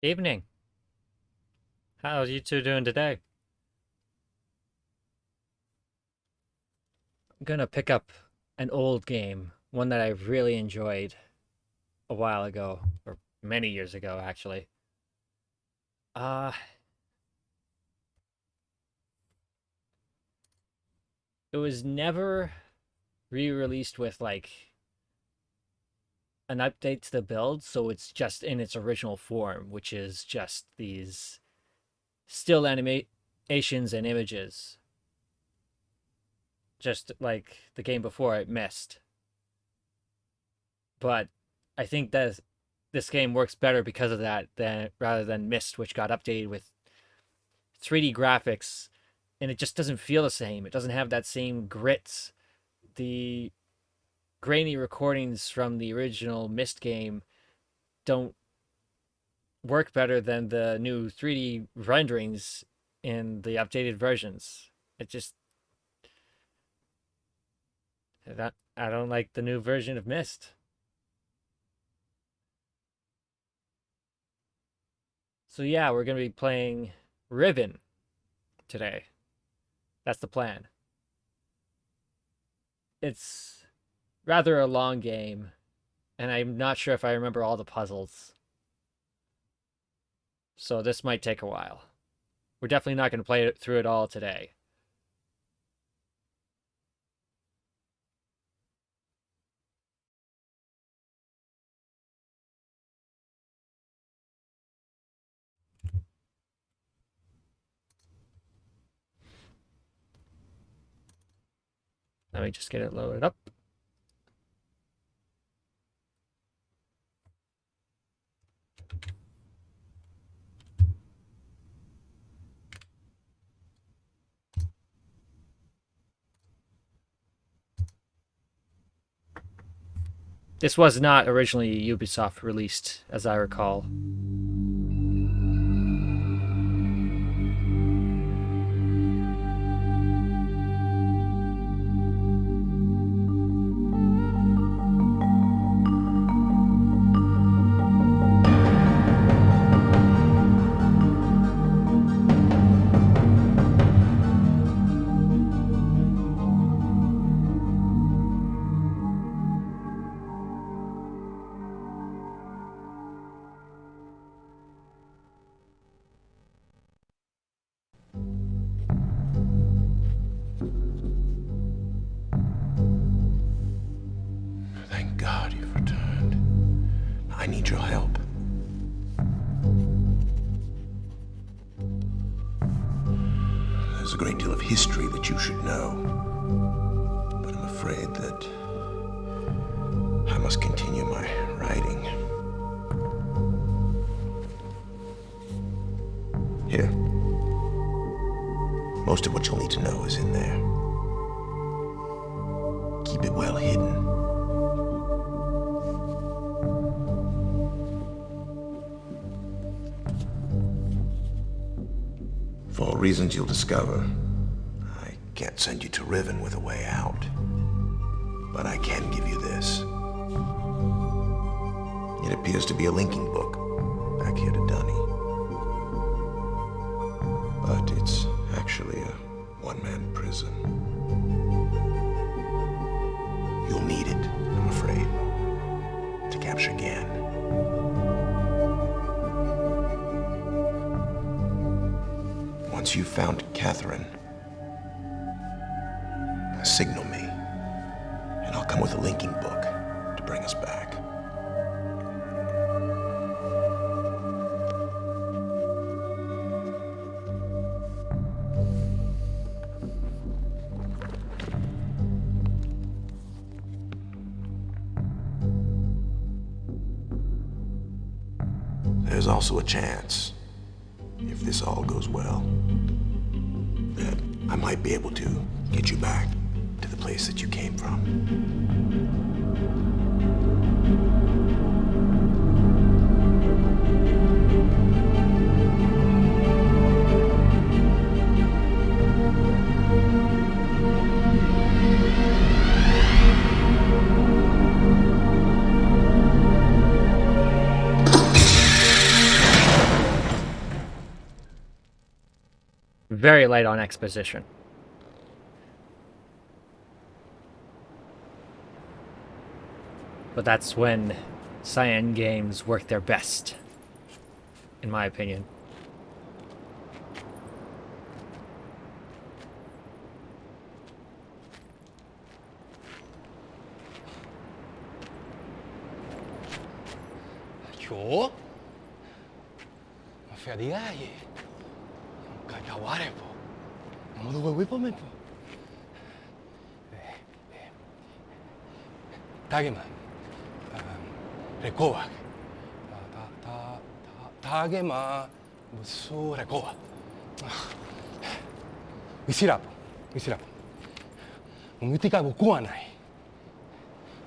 Evening. How are you two doing today? I'm gonna pick up an old game, one that I really enjoyed a while ago, or many years ago, actually. Uh, it was never re-released with like an update to the build, so it's just in its original form, which is just these still animations and images, just like the game before it, Myst. But I think that this game works better because of that than rather than Myst, which got updated with 3D graphics, and it just doesn't feel the same. It doesn't have that same grit. The grainy recordings from the original Myst game don't work better than the new 3D renderings in the updated versions. It just I don't like the new version of Myst. So yeah, we're gonna be playing Riven today. That's the plan. It's rather a long game, and I'm not sure if I remember all the puzzles. So this might take a while. We're definitely not going to play it through it all today. Let me just get it loaded up. This was not originally Ubisoft released, as I recall. Thank God you've returned. I need your help. There's a great deal of history that you should know, but I'm afraid that I must continue my writing. Here. Most of what you'll need to know is in there. Keep it well hidden. For reasons you'll discover, I can't send you to Riven with a way out. But I can give you this. It appears to be a linking book back here to Dunny. But it's actually a one-man prison. You'll need it, I'm afraid, to capture Gan. Once you've found Catherine, signal me, and I'll come with a linking book to bring us back. There's also a chance, if this all goes well, that I might be able to get you back to the place that you came from. very light on exposition. But that's when Cyan games work their best, in my opinion. Jo? Maar verder ja je. Kijk daar waar po. Dan moet we wippen met po. Tagema. Rekoa. Tagema. Musu rekoa. Wisirapo. Wisirapo. Umutika boku wa nai.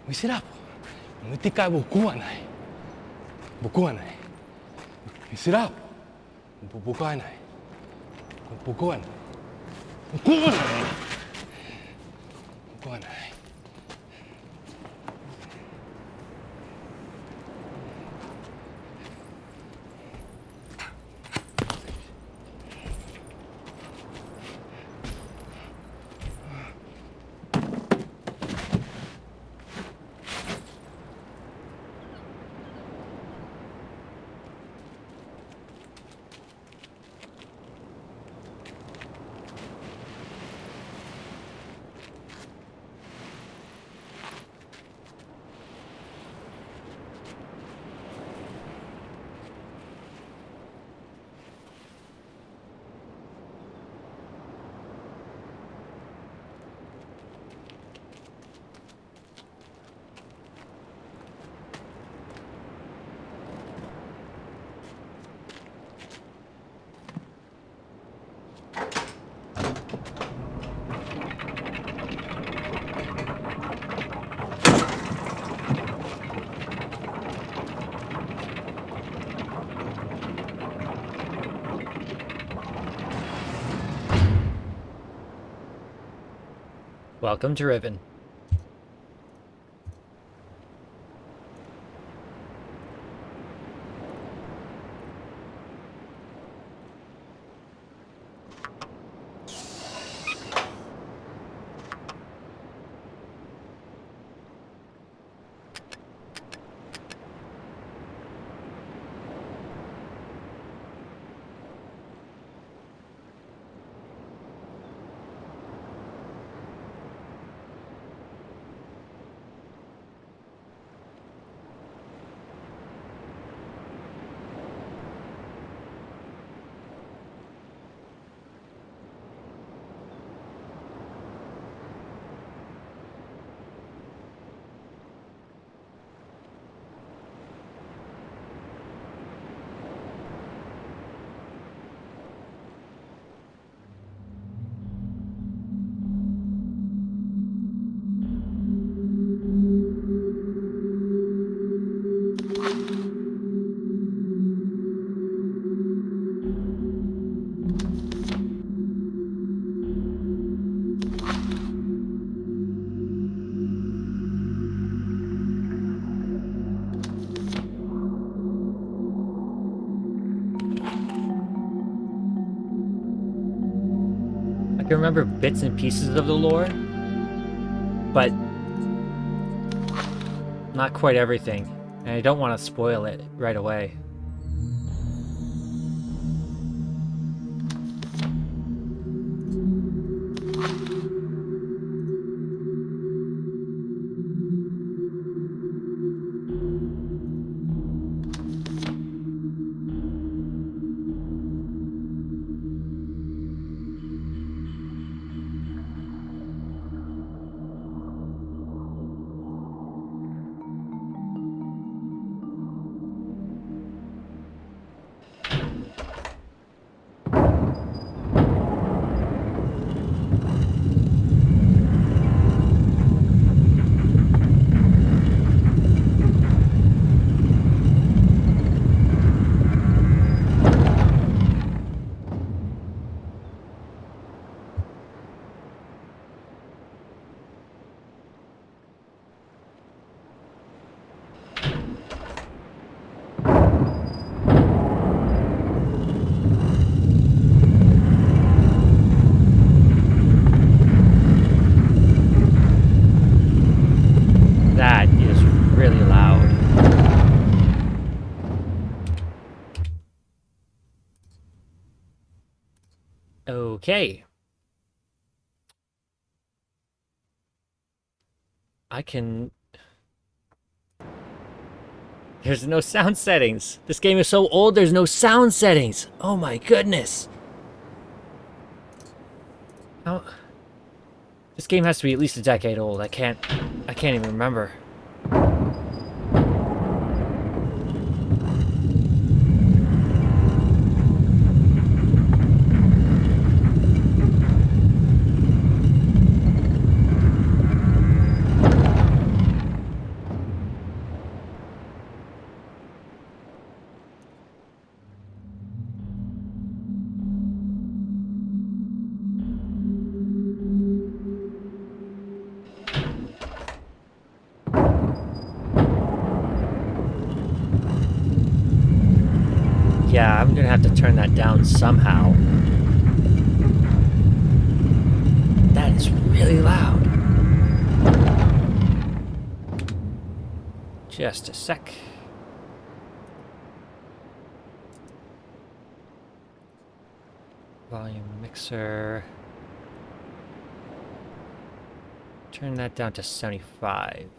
Wisirapo. Umutika boku wa nai. 僕はない。ミスラー僕はない。僕はない。僕はない。僕はない。Welcome to Riven. I can remember bits and pieces of the lore, but not quite everything, and I don't want to spoil it right away. Okay. I can... There's no sound settings. This game is so old, there's no sound settings. Oh my goodness. How... This game has to be at least a decade old. I can't even remember. Yeah, I'm gonna have to turn that down somehow. That is really loud. Just a sec. Volume mixer. Turn that down to 75.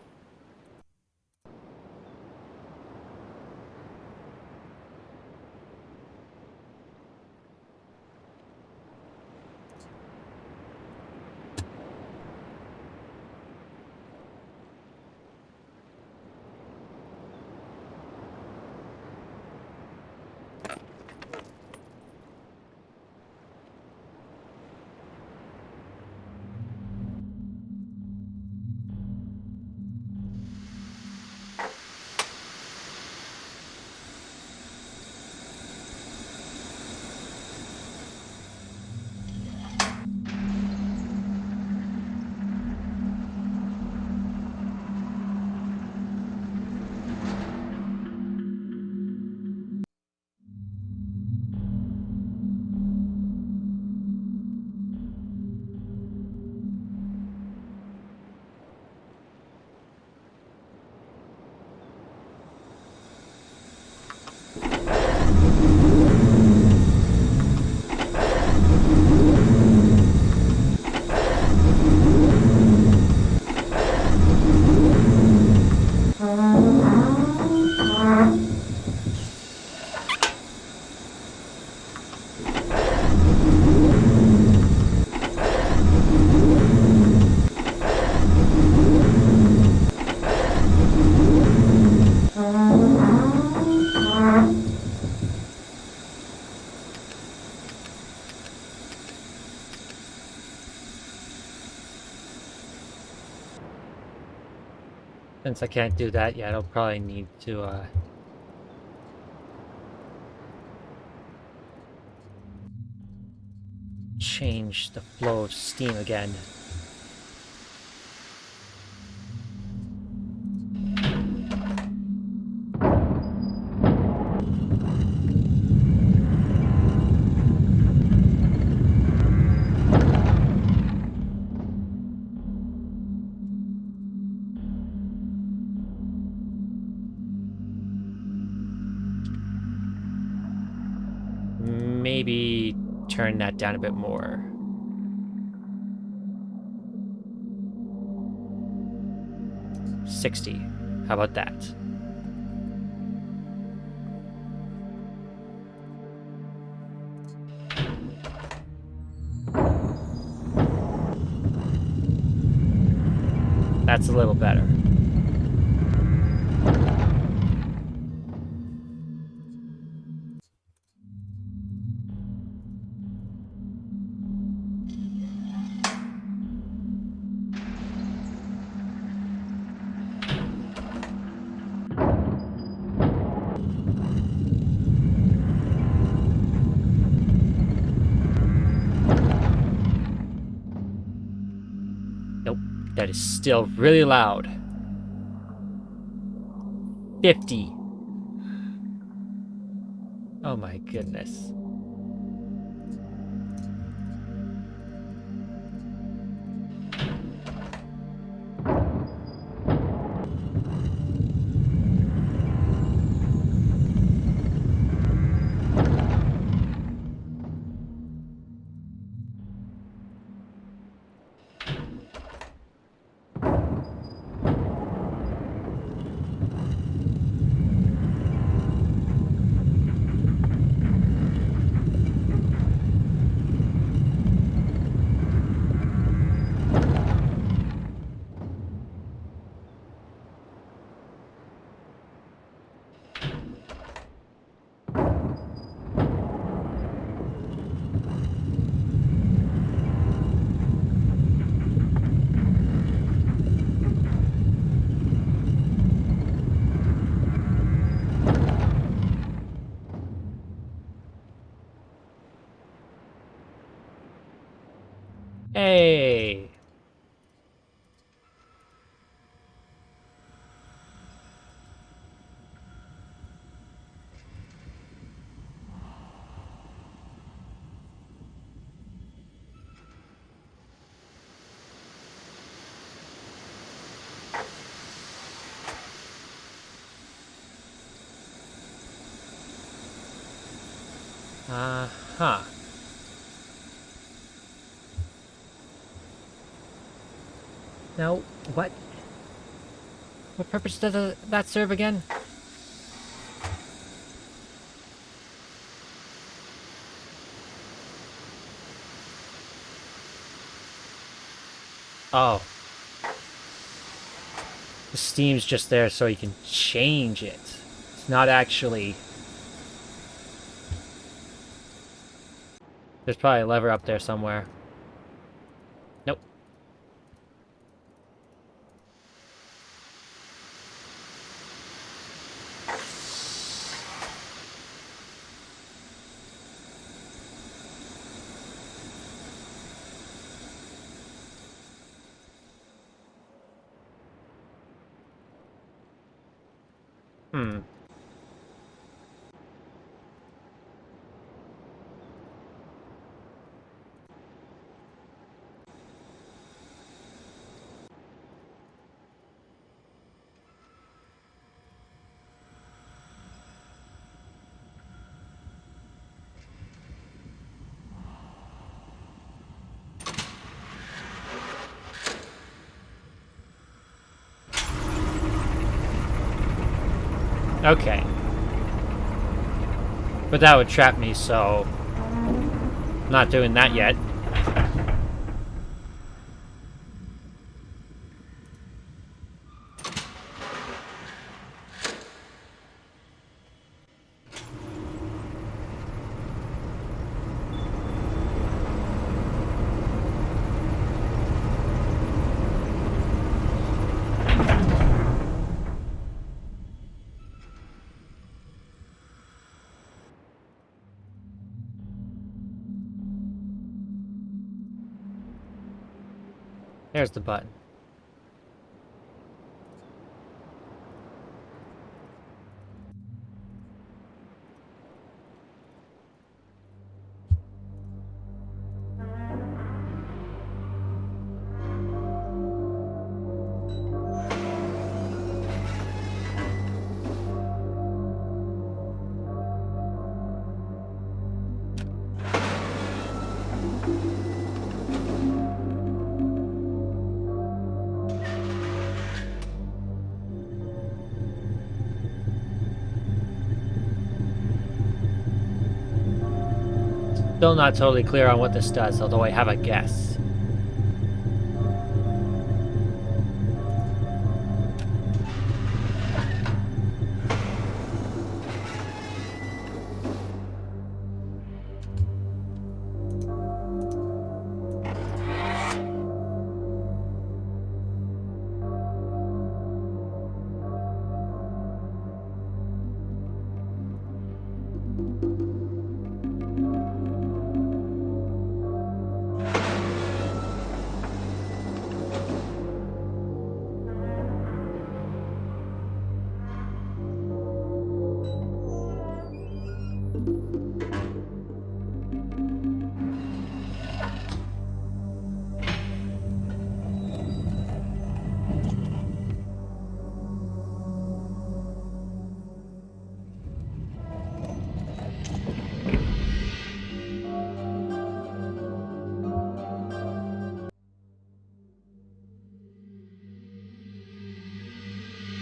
Since I can't do that yet, I'll probably need to, change the flow of steam again. Maybe turn that down a bit more. $60. How about that? That's a little better. Nope, that is still really loud. 50. Oh my goodness. Huh. Now, what purpose does that serve again? Oh. The steam's just there so you can change it. It's not actually... There's probably a lever up there somewhere. Nope. Hmm. Okay. But that would trap me, so... Not doing that yet. There's the button. Still not totally clear on what this does, although I have a guess.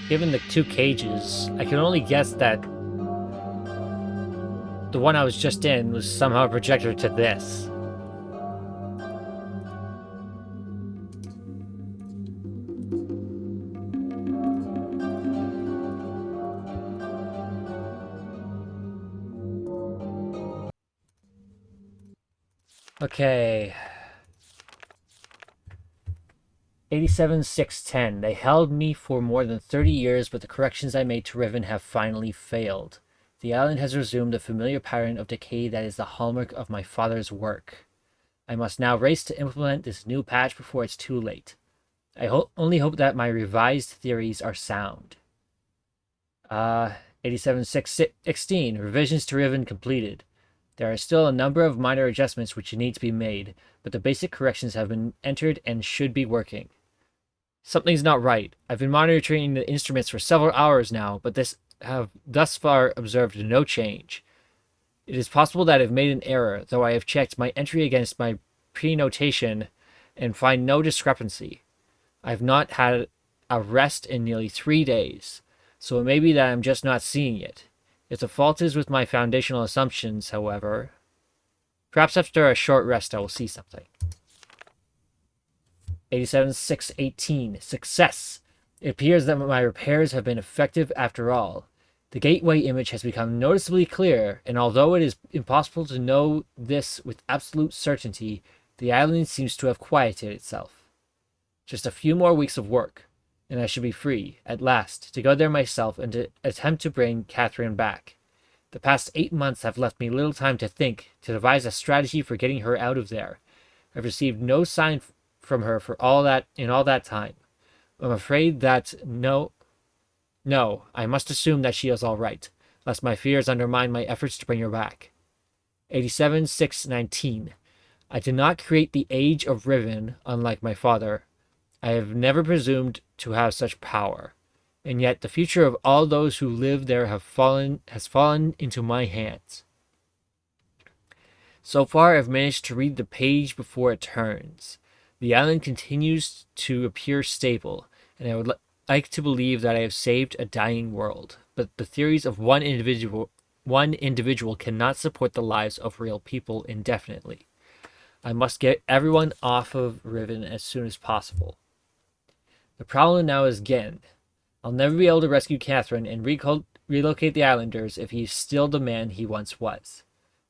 Given the two cages, I can only guess that the one I was just in was somehow projected to this. Okay. 87-610. They held me for more than 30 years, but the corrections I made to Riven have finally failed. The island has resumed a familiar pattern of decay that is the hallmark of my father's work. I must now race to implement this new patch before it's too late. I only hope that my revised theories are sound. 87-616. Revisions to Riven completed. There are still a number of minor adjustments which need to be made, but the basic corrections have been entered and should be working. Something's not right. I've been monitoring the instruments for several hours now, but have thus far observed no change. It is possible that I've made an error, though I have checked my entry against my pre-notation and find no discrepancy. I've not had a rest in nearly 3 days, so it may be that I'm just not seeing it. If the fault is with my foundational assumptions, however, perhaps after a short rest I will see something. 87-6-18. Success! It appears that my repairs have been effective after all. The gateway image has become noticeably clear, and although it is impossible to know this with absolute certainty, the island seems to have quieted itself. Just a few more weeks of work, and I should be free, at last, to go there myself and to attempt to bring Catherine back. The past 8 months have left me little time to think, to devise a strategy for getting her out of there. I've received no sign from her for all that time. I'm afraid that no, I must assume that she is all right, lest my fears undermine my efforts to bring her back. 87-6-19. I did not create the Age of Riven, unlike my father. I have never presumed to have such power, and yet the future of all those who live there has fallen into my hands. So far, I've managed to read the page before it turns. The island continues to appear stable, and I would like to believe that I have saved a dying world, but the theories of one individual cannot support the lives of real people indefinitely. I must get everyone off of Riven as soon as possible. The problem now is Gen. I'll never be able to rescue Catherine and relocate the islanders if he's still the man he once was.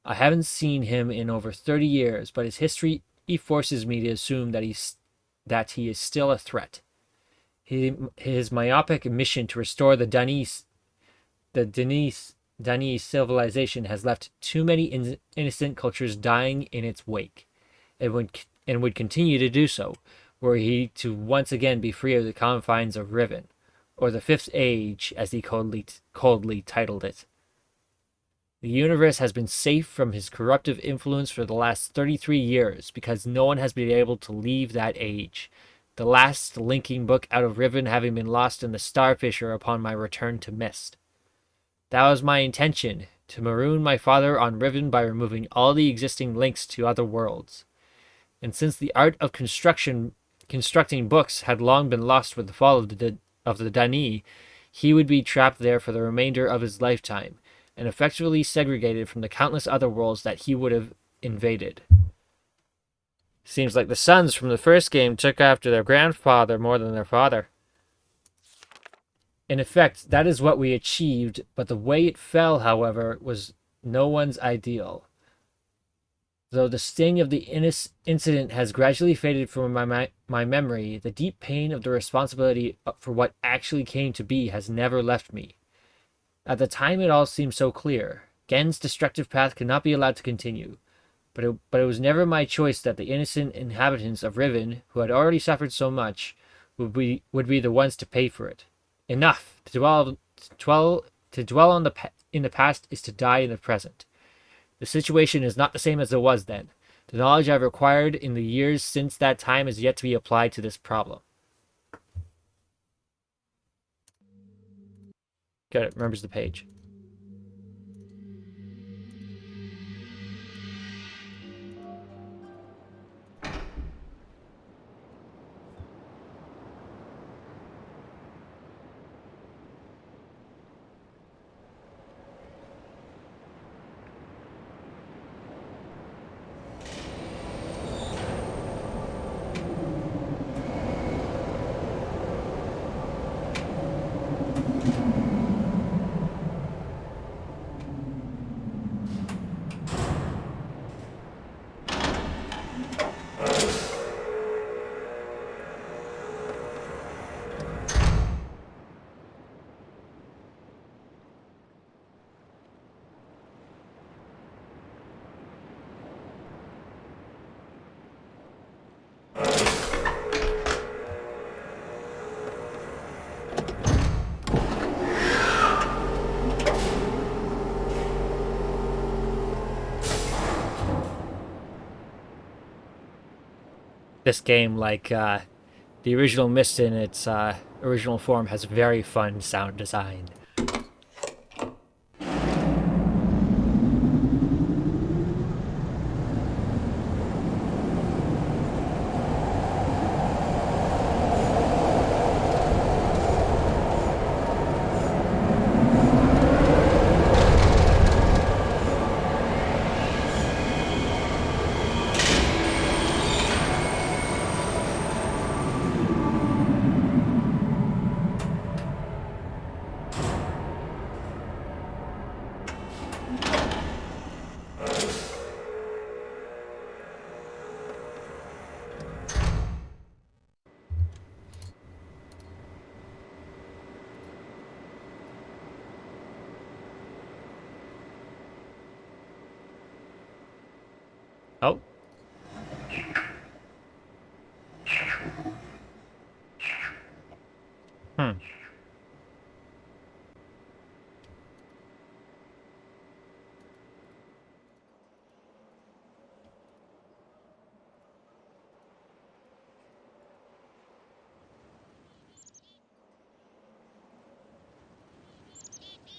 I haven't seen him in over 30 years, but his history forces me to assume that he is still a threat. His myopic mission to restore the Danese civilization has left too many innocent cultures dying in its wake, and would continue to do so, were he to once again be free of the confines of Riven, or the Fifth Age, as he coldly titled it. The universe has been safe from his corruptive influence for the last 33 years, because no one has been able to leave that age, the last linking book out of Riven having been lost in the Starfisher upon my return to Myst. That was my intention, to maroon my father on Riven by removing all the existing links to other worlds. And since the art of constructing books had long been lost with the fall of the Dani, he would be trapped there for the remainder of his lifetime, and effectively segregated from the countless other worlds that he would have invaded. Seems like the sons from the first game took after their grandfather more than their father. In effect, that is what we achieved, but the way it fell, however, was no one's ideal. Though the sting of the incident has gradually faded from my memory, the deep pain of the responsibility for what actually came to be has never left me. At the time it all seemed so clear. Gen's destructive path could not be allowed to continue. But it was never my choice that the innocent inhabitants of Riven, who had already suffered so much, would be the ones to pay for it. Enough! To dwell in the past is to die in the present. The situation is not the same as it was then. The knowledge I've acquired in the years since that time is yet to be applied to this problem. Got it. Remembers the page. This game, like the original Myst in its original form, has very fun sound design.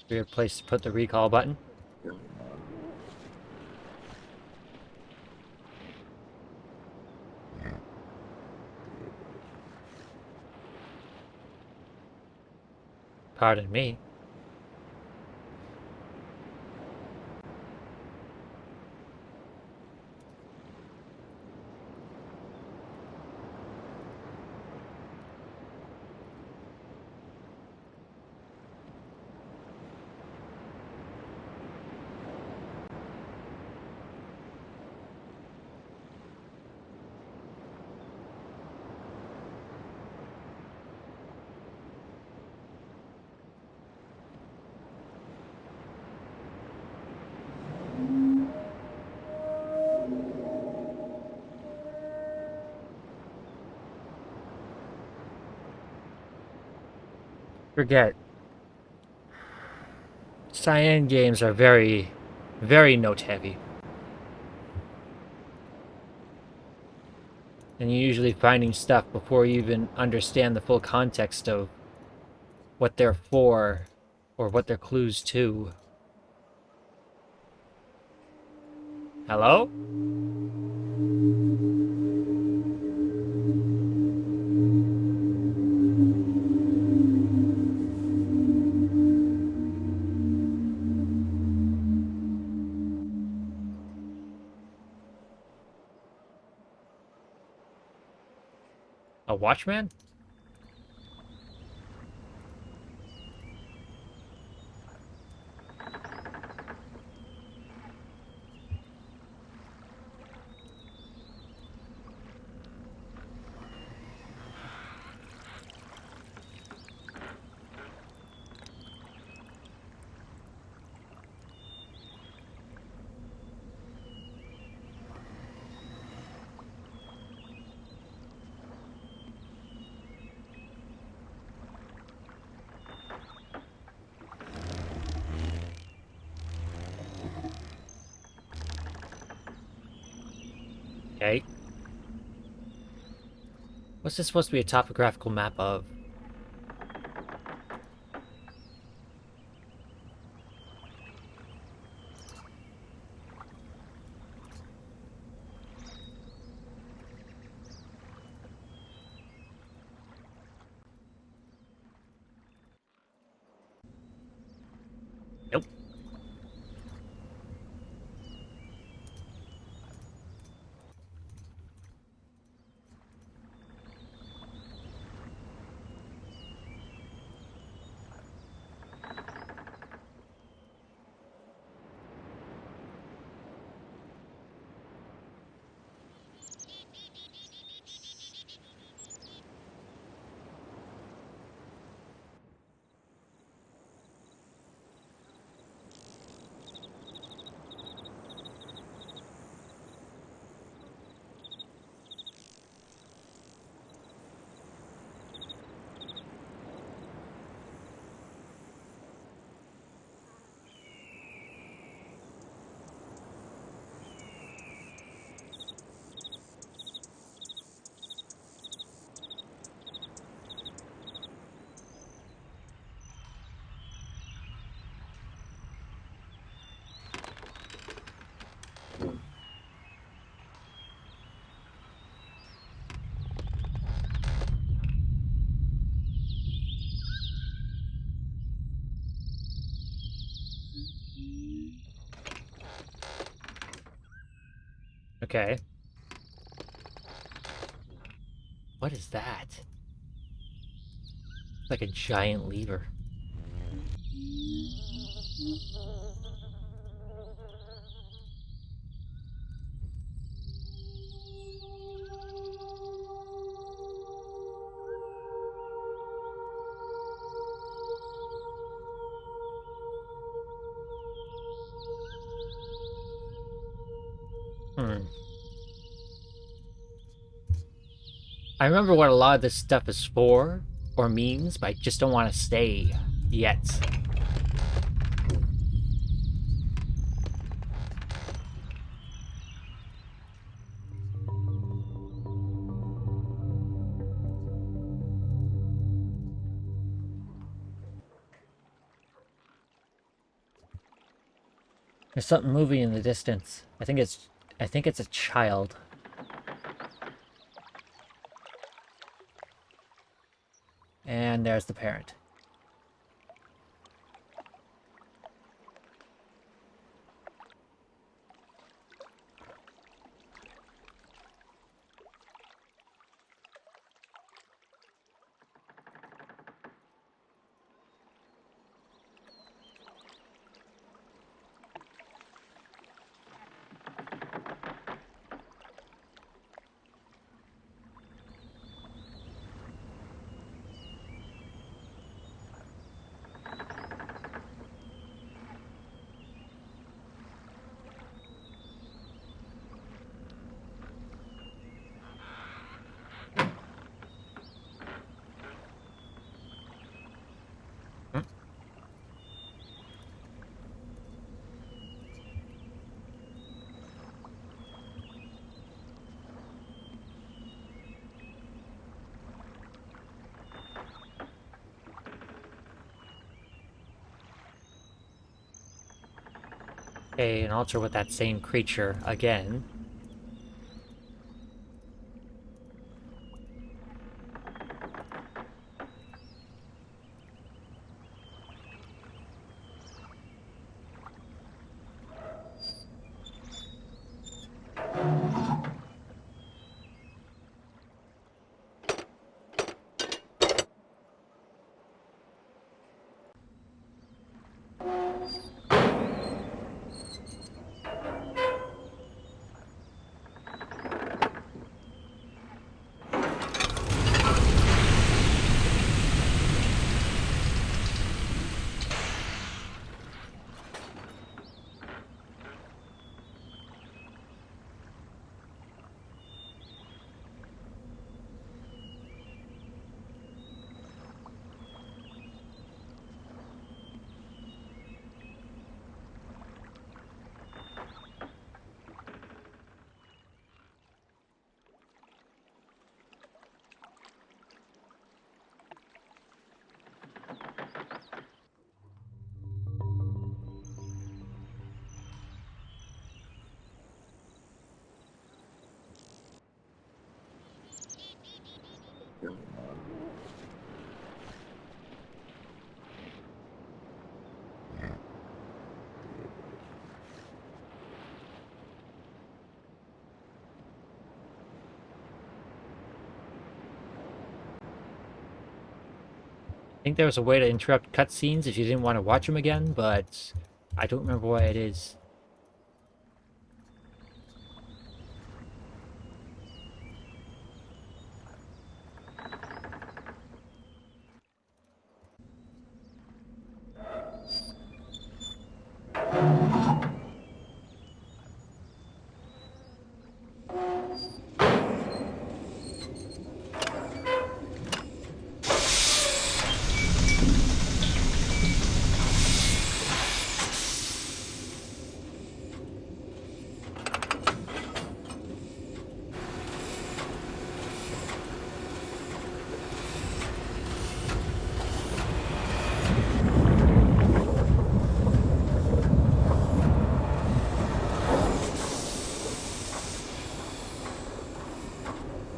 Weird place to put the recall button. Pardon me. Forget. Cyan games are very, very note heavy. And you're usually finding stuff before you even understand the full context of what they're for or what they're clues to. Hello? A watchman? Okay. What's this supposed to be a topographical map of? Nope. Okay. What is that? It's like a giant lever. Hmm. I remember what a lot of this stuff is for or means, but I just don't want to stay yet. There's something moving in the distance. I think it's a child. And there's the parent. Okay, an altar with that same creature again. I think there was a way to interrupt cutscenes if you didn't want to watch them again, but I don't remember why it is.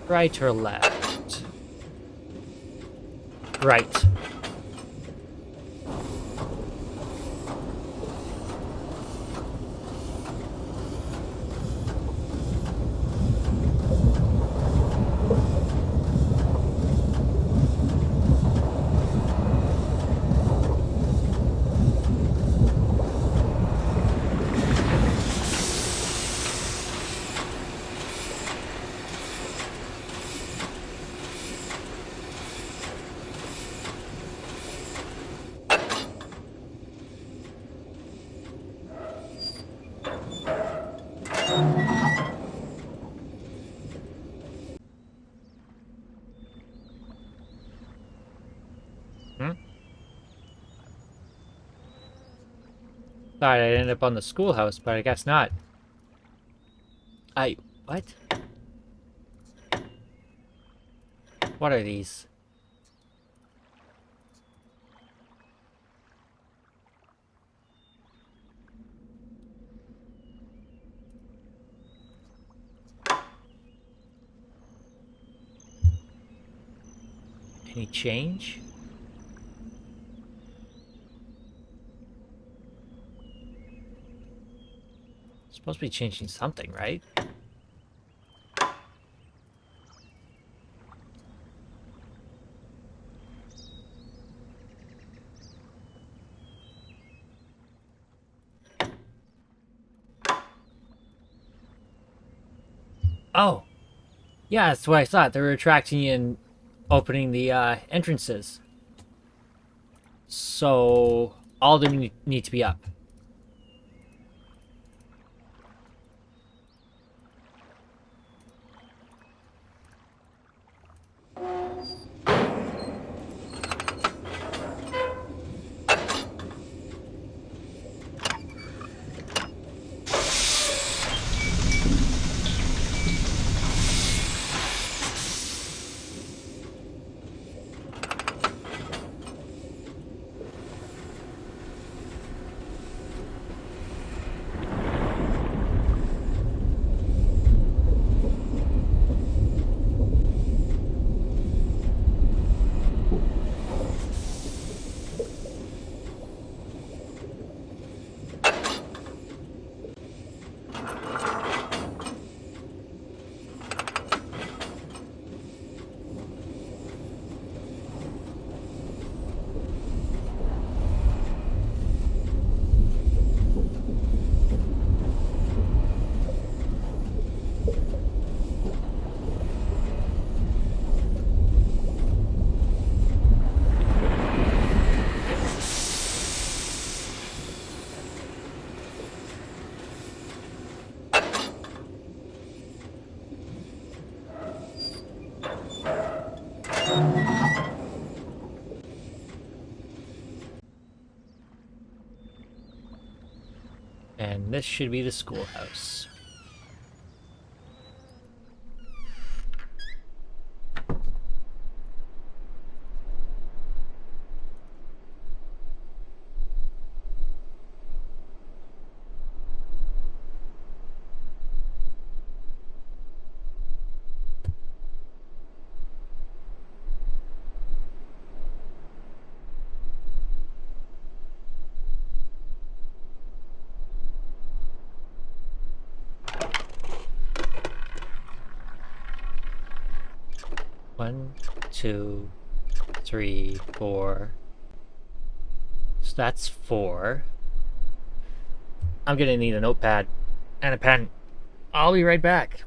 Right or left? Right. Hmm? Thought I'd end up on the schoolhouse, but I guess not. What? What are these? Any change? Supposed to be changing something, right? Oh, yeah, that's what I thought. They were retracting and opening the entrances. So all of them need to be up. And this should be the schoolhouse. One, two, three, four. So that's 4. I'm gonna need a notepad and a pen. I'll be right back.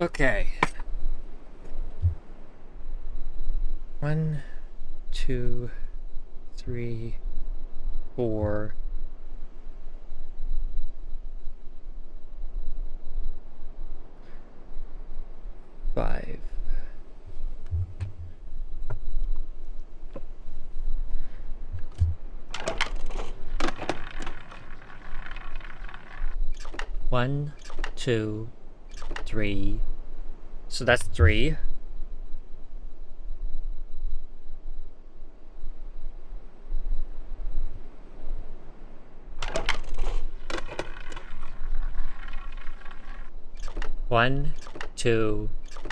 Okay. 1, 2, 3, 4. 5. One, 2, 3. So that's 3. One, 2,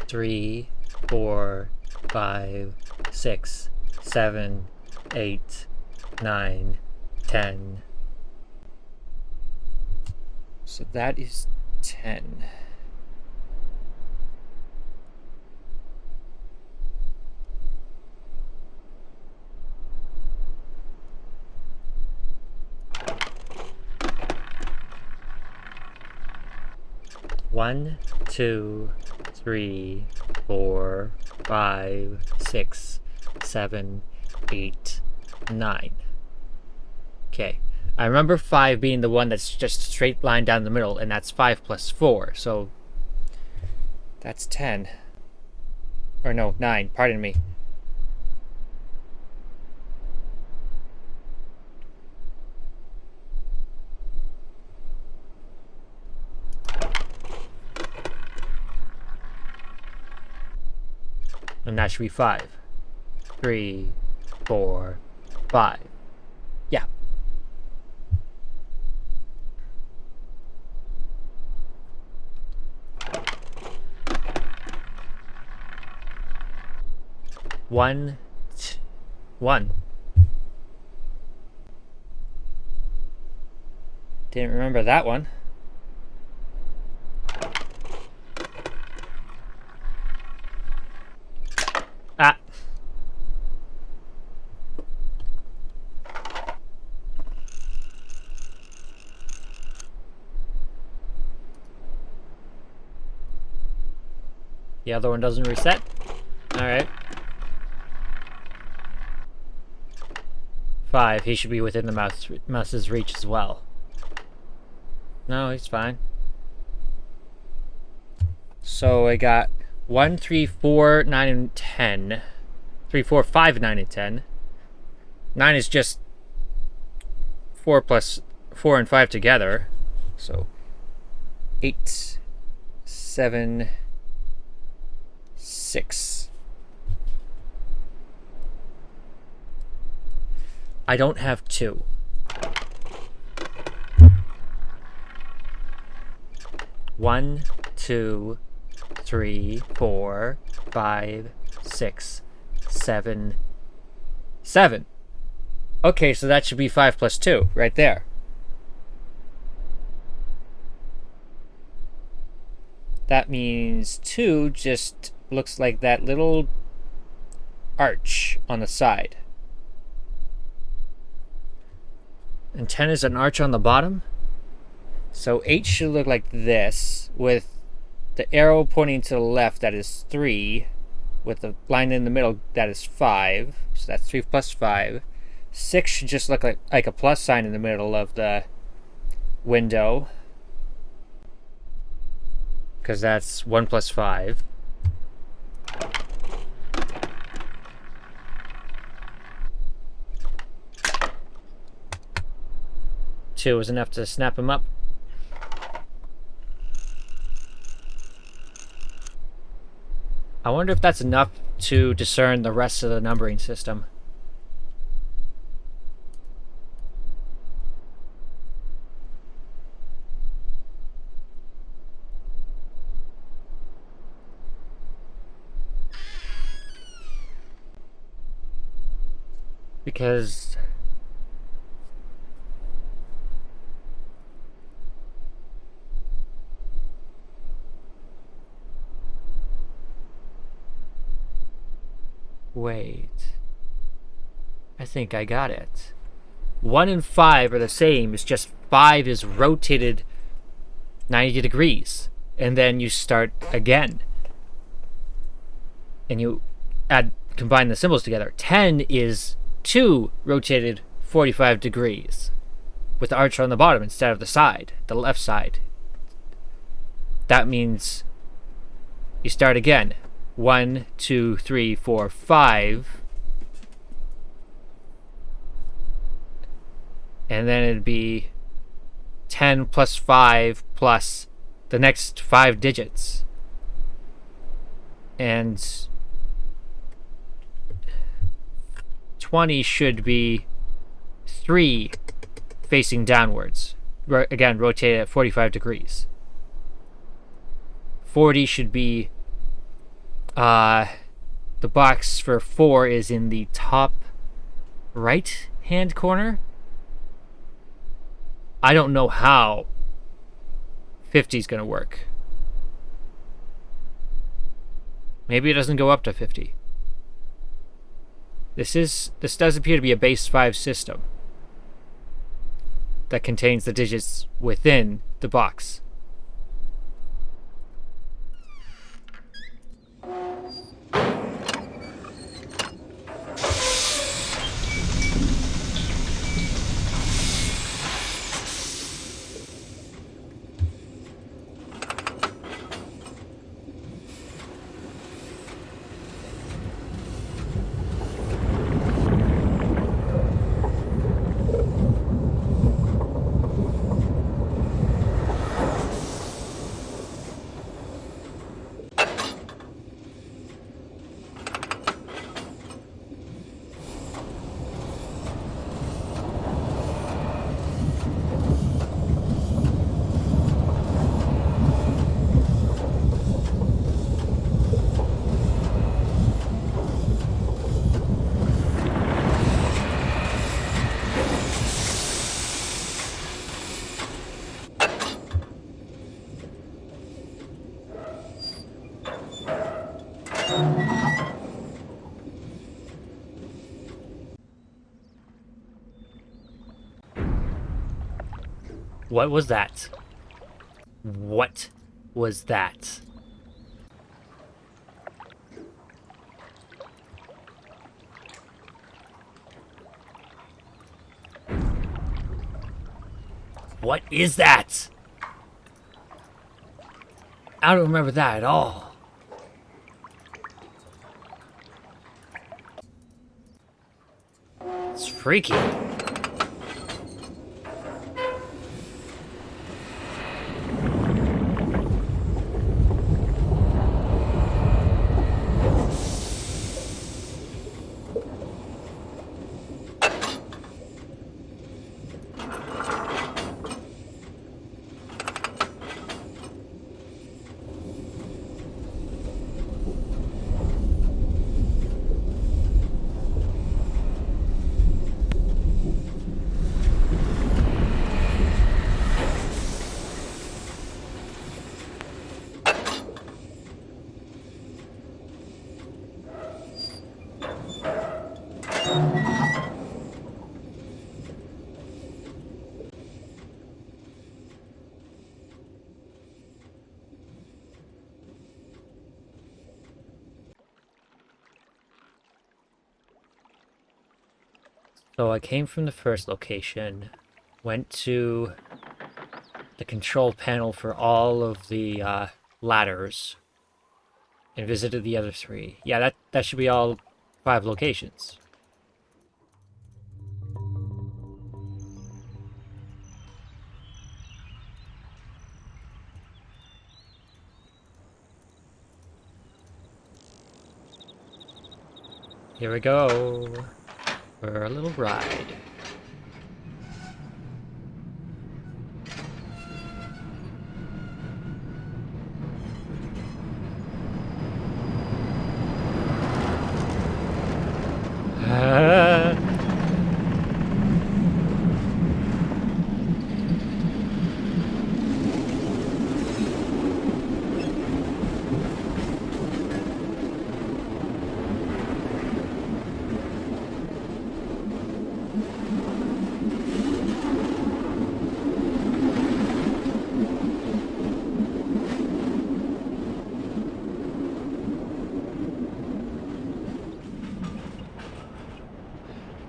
3, 4, 5, 6, 7, 8, 9, 10. So that is 10. One, 2, 3, 4, 5, 6, 7, 8, 9. Okay. I remember 5 being the one that's just straight line down the middle, and that's 5 plus 4, so that's 10. Or no, 9, pardon me. And that should be 5. 3, 4, 5. Yeah. One. Didn't remember that one. Ah. The other one doesn't reset? Alright. 5. He should be within the mouse's reach as well. No, he's fine. So I got 1, 3, 4, 9, and 10. 3, 4, 5, 9, and 10. 9 is just 4 plus 4 and 5 together. So 8, 7, 6. I don't have 2. One, 2, 3, 4, 5, 6, 7, 7. Okay, so that should be 5 plus 2, right there. That means 2 just looks like that little arch on the side. And 10 is an arch on the bottom. So 8 should look like this, with the arrow pointing to the left, that is 3, with the line in the middle, that is 5. So that's 3 plus 5. 6 should just look like a plus sign in the middle of the window, because that's 1 plus 5. 2 was enough to snap him up. I wonder if that's enough to discern the rest of the numbering system. Because wait, I think I got it. 1 and 5 are the same, it's just 5 is rotated 90 degrees, and then you start again. And you combine the symbols together. 10 is 2 rotated 45 degrees, with the arch on the bottom instead of the side, the left side. That means you start again. 1, 2, 3, 4, 5. And then it'd be 10 plus 5 plus the next 5 digits. And 20 should be 3 facing downwards. Again, rotated at 45 degrees. 40 should be the box for 4 is in the top right hand corner. I don't know how 50 is going to work. Maybe it doesn't go up to 50. This does appear to be a base 5 system that contains the digits within the box. What was that? What was that? What is that? I don't remember that at all. It's freaky. So I came from the first location, went to the control panel for all of the ladders, and visited the other 3. Yeah, that should be all 5 locations. Here we go for a little ride.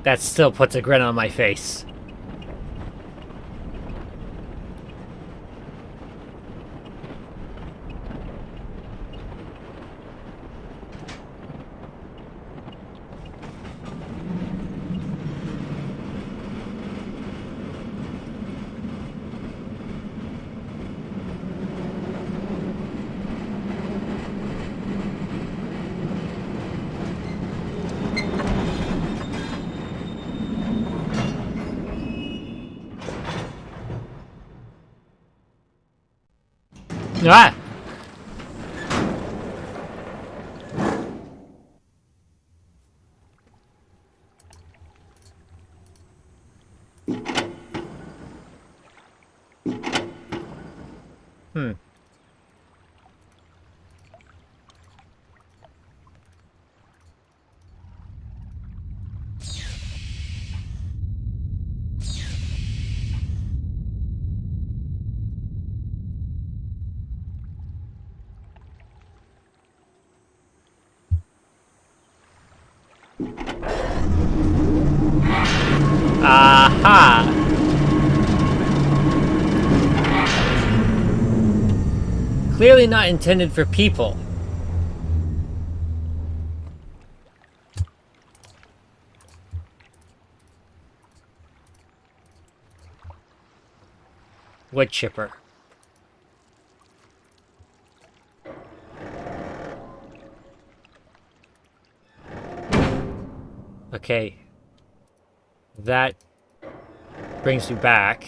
That still puts a grin on my face. Ah! Hmm. Aha! Clearly not intended for people. Wood chipper. Okay. That brings you back.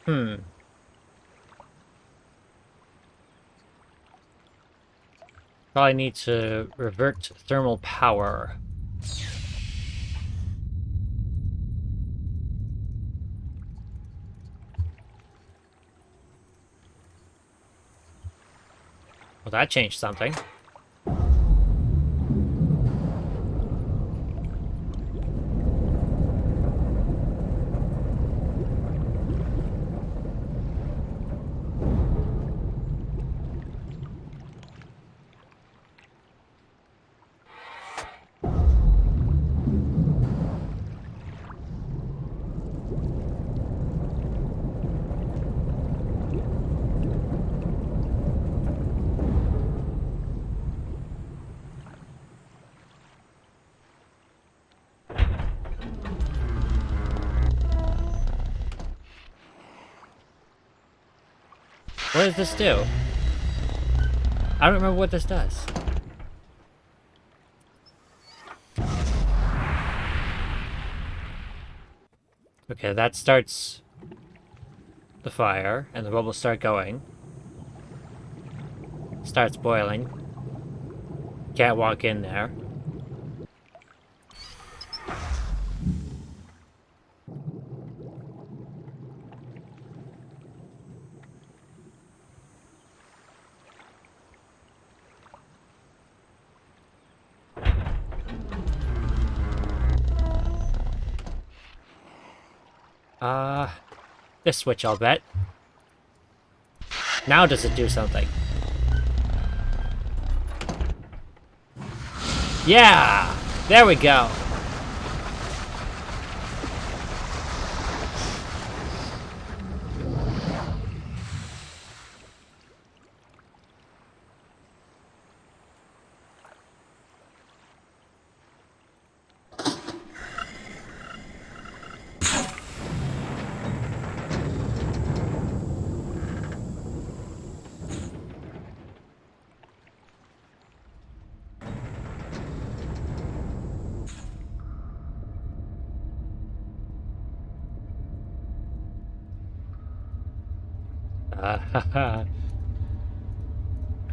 Hmm. Probably need to revert thermal power. Well, that changed something. What does this do? I don't remember what this does. Okay, that starts the fire, and the bubbles start going. Starts boiling. Can't walk in there. This switch, I'll bet. Now does it do something? Yeah! There we go!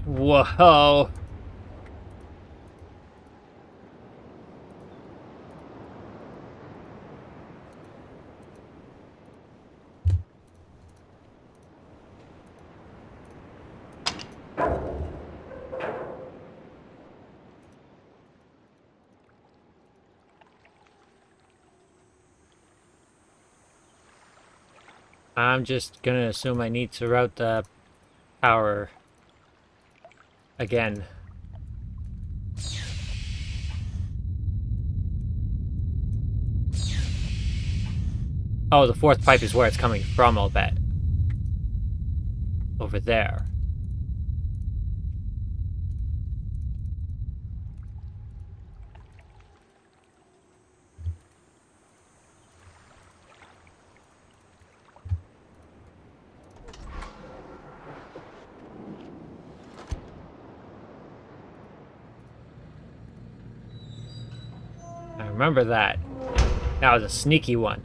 Whoa! I'm just gonna assume I need to route the power again. Oh, the fourth pipe is where it's coming from, I'll bet. Over there. I remember that. That was a sneaky one.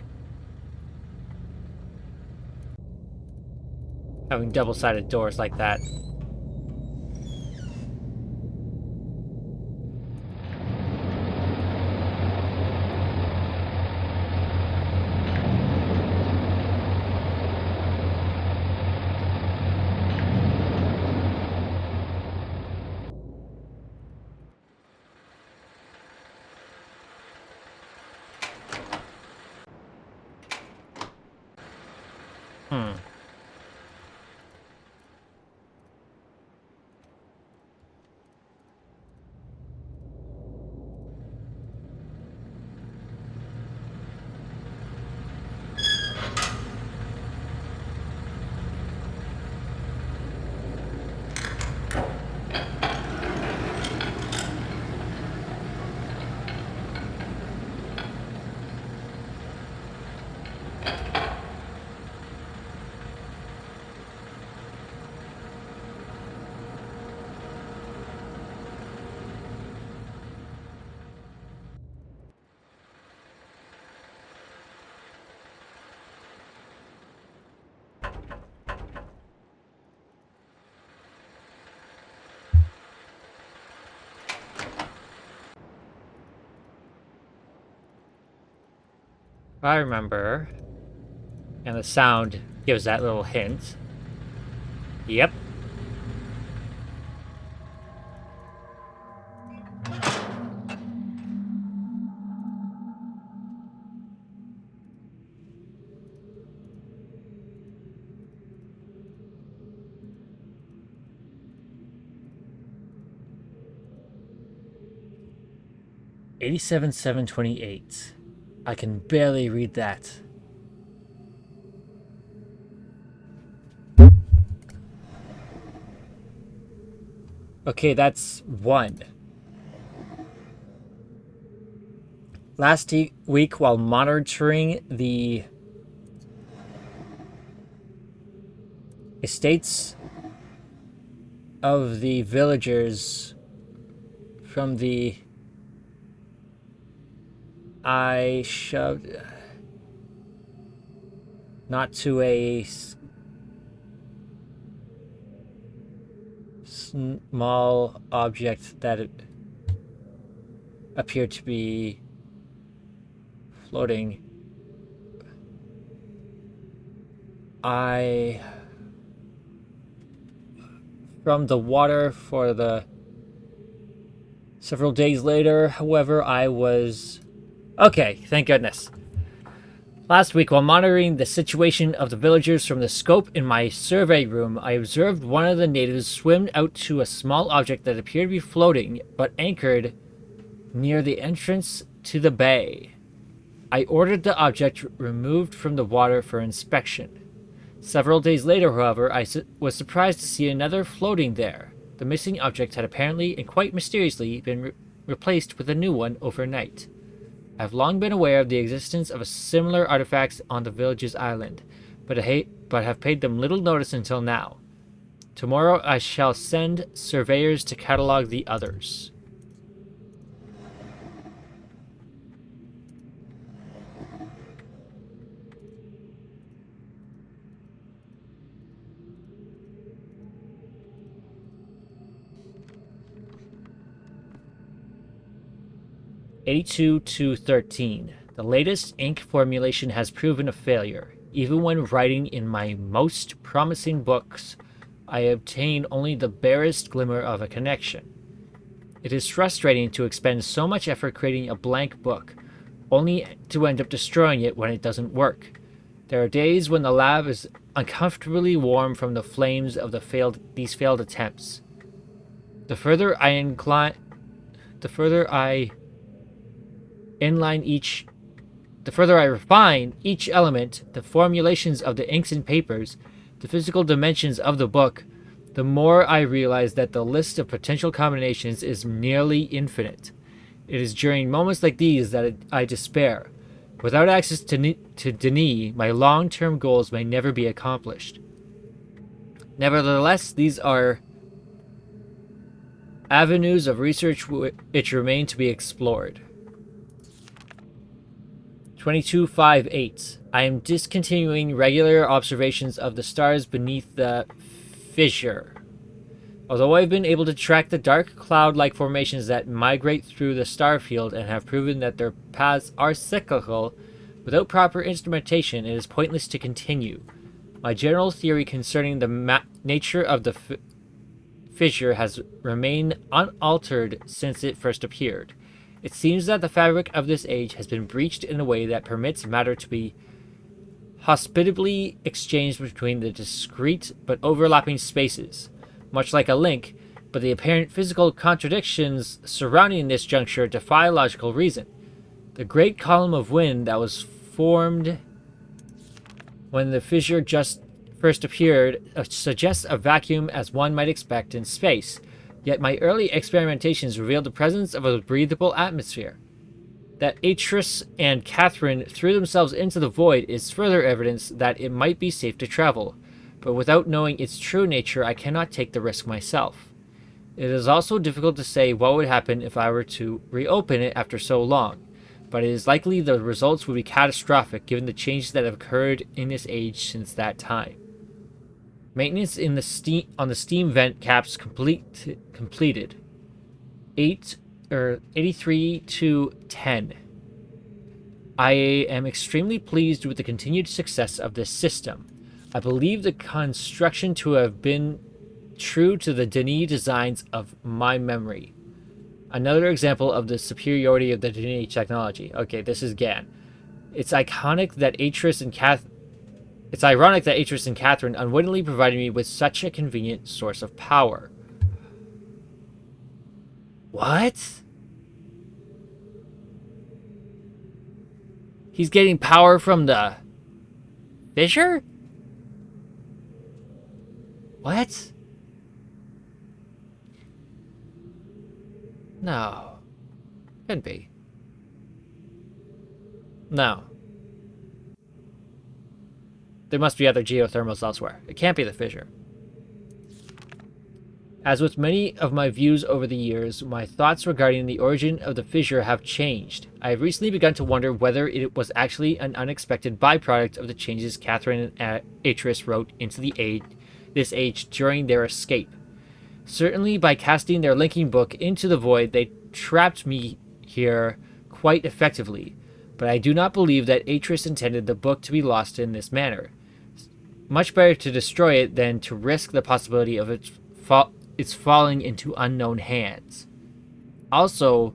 Having double-sided doors like that. Hmm. I remember. And the sound gives that little hint. Yep. $87,728. I can barely read that. Okay, that's one. Last week, while monitoring the estates of the villagers from the... I shoved... not to a small object that it appeared to be floating. From the water for the several days later, however, I was... Okay, thank goodness. Last week, while monitoring the situation of the villagers from the scope in my survey room, I observed one of the natives swim out to a small object that appeared to be floating, but anchored near the entrance to the bay. I ordered the object removed from the water for inspection. Several days later, however, I was surprised to see another floating there. The missing object had apparently and quite mysteriously been replaced with a new one overnight. I have long been aware of the existence of similar artifacts on the village's island, but have paid them little notice until now. Tomorrow I shall send surveyors to catalog the others. $82,213. The latest ink formulation has proven a failure. Even when writing in my most promising books, I obtain only the barest glimmer of a connection. It is frustrating to expend so much effort creating a blank book, only to end up destroying it when it doesn't work. There are days when the lab is uncomfortably warm from the flames of these failed attempts. The further I refine each element, the formulations of the inks and papers, the physical dimensions of the book, the more I realize that the list of potential combinations is nearly infinite. It is during moments like these that I despair. Without access to Denis, my long-term goals may never be accomplished. Nevertheless, these are avenues of research which remain to be explored. 2258. I am discontinuing regular observations of the stars beneath the fissure. Although I've been able to track the dark cloud-like formations that migrate through the star field and have proven that their paths are cyclical, without proper instrumentation it is pointless to continue. My general theory concerning the nature of the fissure has remained unaltered since it first appeared. It seems that the fabric of this age has been breached in a way that permits matter to be hospitably exchanged between the discrete but overlapping spaces, much like a link, but the apparent physical contradictions surrounding this juncture defy logical reason. The great column of wind that was formed when the fissure just first appeared suggests a vacuum as one might expect in space, yet my early experimentations revealed the presence of a breathable atmosphere. That Atris and Catherine threw themselves into the void is further evidence that it might be safe to travel, but without knowing its true nature I cannot take the risk myself. It is also difficult to say what would happen if I were to reopen it after so long, but it is likely the results would be catastrophic given the changes that have occurred in this age since that time. Maintenance on the steam vent caps completed. 83 to 10. I am extremely pleased with the continued success of this system. I believe the construction to have been true to the Denis designs of my memory. Another example of the superiority of the Denis technology. Okay, this is Gan. It's iconic that Atris and It's ironic that Atris and Catherine unwittingly provided me with such a convenient source of power. What? He's getting power from the fissure? What? No. Couldn't be. No. There must be other geothermals elsewhere. It can't be the fissure. As with many of my views over the years, my thoughts regarding the origin of the fissure have changed. I have recently begun to wonder whether it was actually an unexpected byproduct of the changes Catherine and Atris wrote into this age during their escape. Certainly, by casting their linking book into the void, they trapped me here quite effectively, but I do not believe that Atris intended the book to be lost in this manner. Much better to destroy it than to risk the possibility of its falling into unknown hands. Also,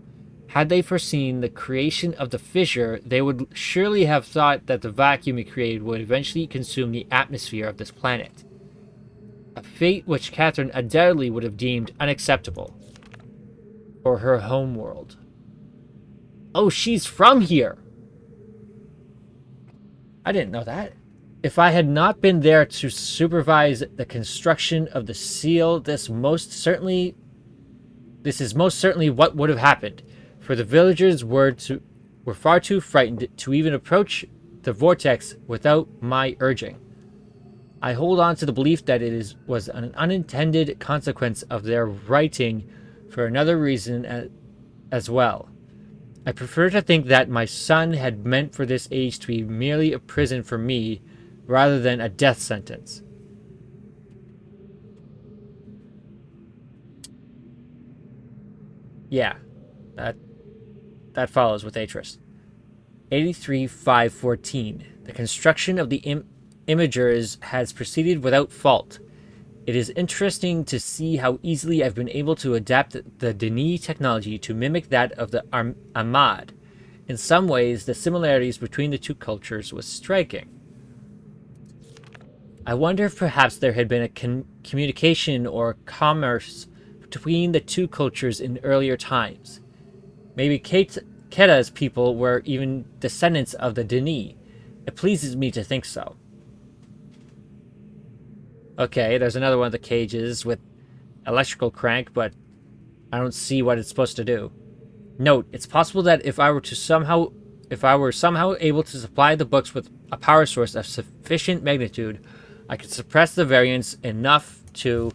had they foreseen the creation of the fissure, they would surely have thought that the vacuum it created would eventually consume the atmosphere of this planet. A fate which Catherine undoubtedly would have deemed unacceptable for her homeworld. Oh, she's from here! I didn't know that. If I had not been there to supervise the construction of the seal, this is most certainly what would have happened, for the villagers were far too frightened to even approach the vortex without my urging. I hold on to the belief that it was an unintended consequence of their writing for another reason as well. I prefer to think that my son had meant for this age to be merely a prison for me, rather than a death sentence. Yeah, that follows with Atris. 83.5.14. The construction of the imagers has proceeded without fault. It is interesting to see how easily I've been able to adapt the Denis technology to mimic that of the Ahmad. In some ways, the similarities between the two cultures was striking. I wonder if perhaps there had been a communication or commerce between the two cultures in earlier times. Maybe Keta's people were even descendants of the Denis. It pleases me to think so. Okay, there's another one of the cages with electrical crank, but I don't see what it's supposed to do. Note, it's possible that if I were somehow able to supply the books with a power source of sufficient magnitude, I could suppress the variance enough to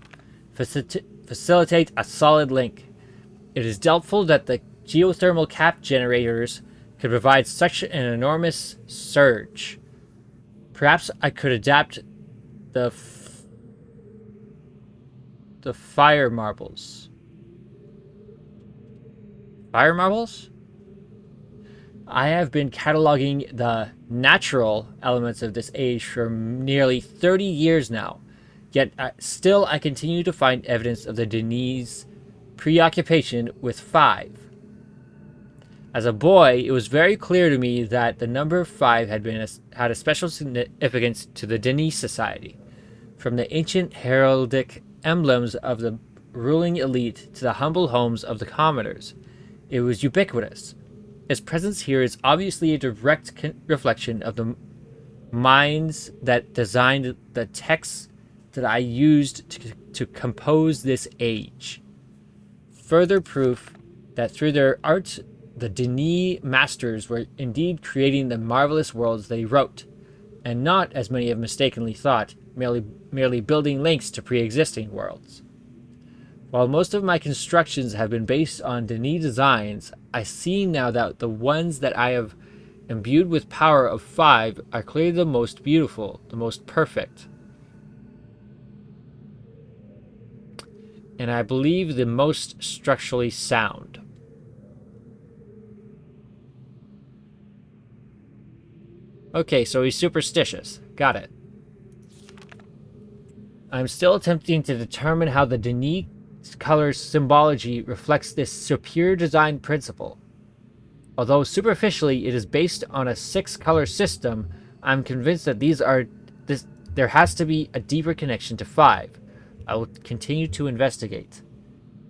facilitate a solid link. It is doubtful that the geothermal cap generators could provide such an enormous surge. Perhaps I could adapt the fire marbles. Fire marbles? I have been cataloging the natural elements of this age for nearly 30 years now, yet still I continue to find evidence of the Denis' preoccupation with 5. As a boy, it was very clear to me that the number 5 had a special significance to the Denis society. From the ancient heraldic emblems of the ruling elite to the humble homes of the commoners, it was ubiquitous. Its presence here is obviously a direct reflection of the minds that designed the texts that I used to compose this age. Further proof that through their art, the Denis masters were indeed creating the marvelous worlds they wrote, and not, as many have mistakenly thought, merely building links to pre-existing worlds. While most of my constructions have been based on Denis designs, I see now that the ones that I have imbued with power of 5 are clearly the most beautiful, the most perfect, and I believe the most structurally sound. Okay, so he's superstitious. Got it. I'm still attempting to determine how the Denis color symbology reflects this superior design principle. Although superficially it is based on a 6-color system, I'm convinced that there has to be a deeper connection to 5. I will continue to investigate.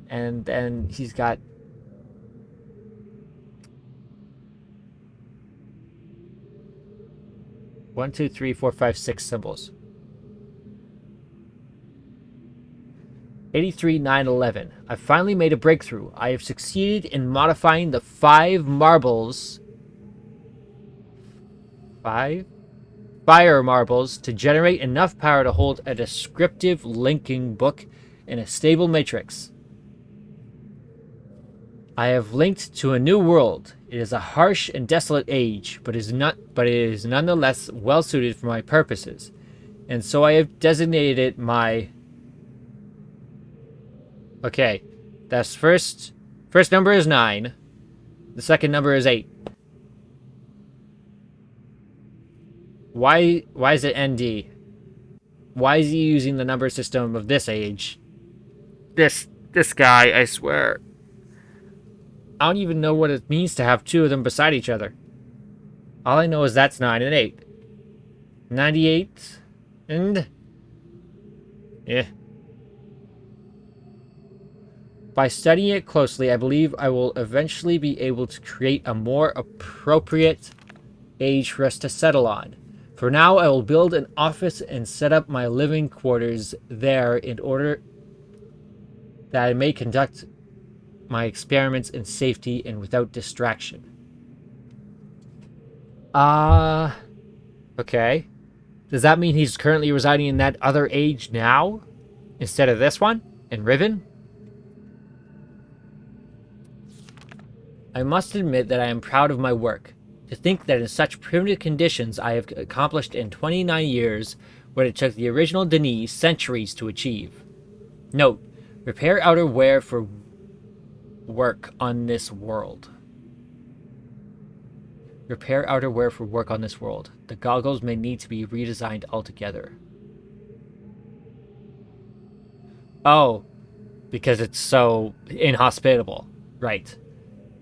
And then he's got 1, 2, 3, 4, 5, 6 symbols. 83, 9, 11. I've finally made a breakthrough. I have succeeded in modifying the 5 marbles. 5? Fire marbles to generate enough power to hold a descriptive linking book in a stable matrix. I have linked to a new world. It is a harsh and desolate age, but it is nonetheless well suited for my purposes. And so I have designated it my... Okay. That's first number is 9. The second number is 8. Why is it ND? Why is he using the number system of this age? This guy, I swear. I don't even know what it means to have 2 of them beside each other. All I know is that's 9 and 8. 98 and... yeah. By studying it closely, I believe I will eventually be able to create a more appropriate age for us to settle on. For now, I will build an office and set up my living quarters there in order that I may conduct my experiments in safety and without distraction. Okay. Does that mean he's currently residing in that other age now? Instead of this one? In Riven? I must admit that I am proud of my work. To think that in such primitive conditions I have accomplished in 29 years what it took the original Denis centuries to achieve. Note, repair outerwear for work on this world. Repair outerwear for work on this world. The goggles may need to be redesigned altogether. Oh, because it's so inhospitable. Right.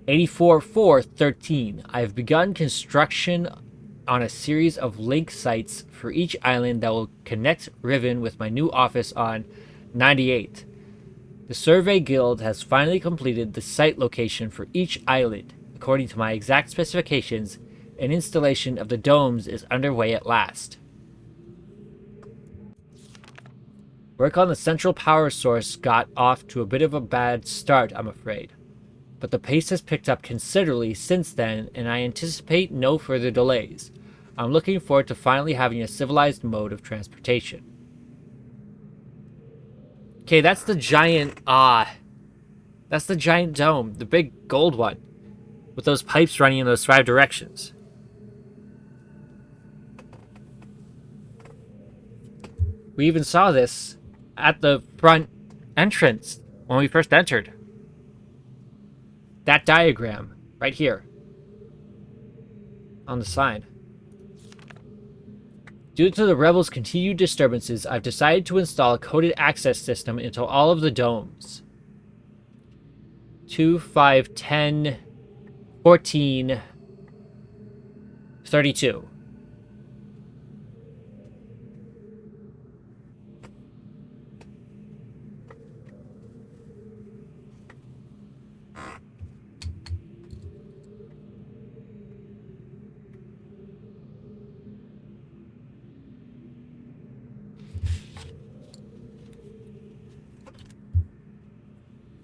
84-4-13. I have begun construction on a series of link sites for each island that will connect Riven with my new office on 98. The Survey Guild has finally completed the site location for each island. According to my exact specifications, an installation of the domes is underway at last. Work on the central power source got off to a bit of a bad start, I'm afraid. But the pace has picked up considerably since then, and I anticipate no further delays. I'm looking forward to finally having a civilized mode of transportation. Okay, that's the giant, that's the giant dome, the big gold one, with those pipes running in those 5 directions. We even saw this at the front entrance when we first entered. That diagram, right here. On the sign. Due to the rebels' continued disturbances, I've decided to install a coded access system into all of the domes. 2, 5, 10, 14, 32.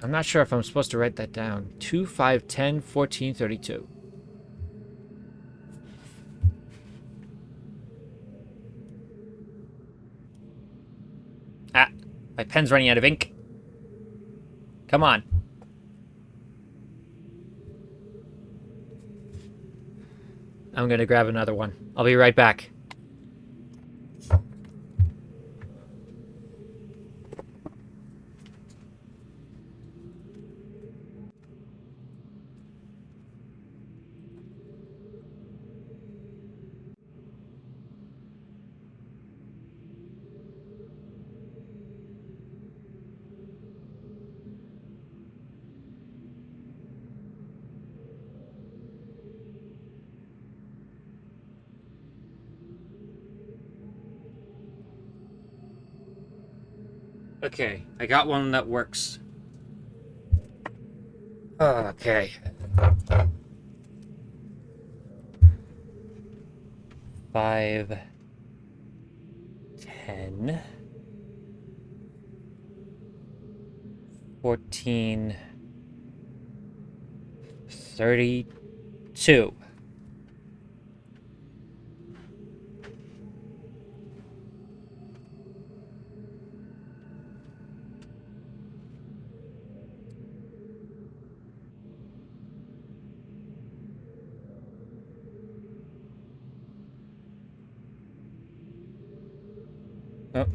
I'm not sure if I'm supposed to write that down. 2, 5, 10, 14, 32. Ah, my pen's running out of ink. Come on. I'm gonna grab another one. I'll be right back. Okay, I got one that works. Okay. 5, 10, 14, 32. Oh.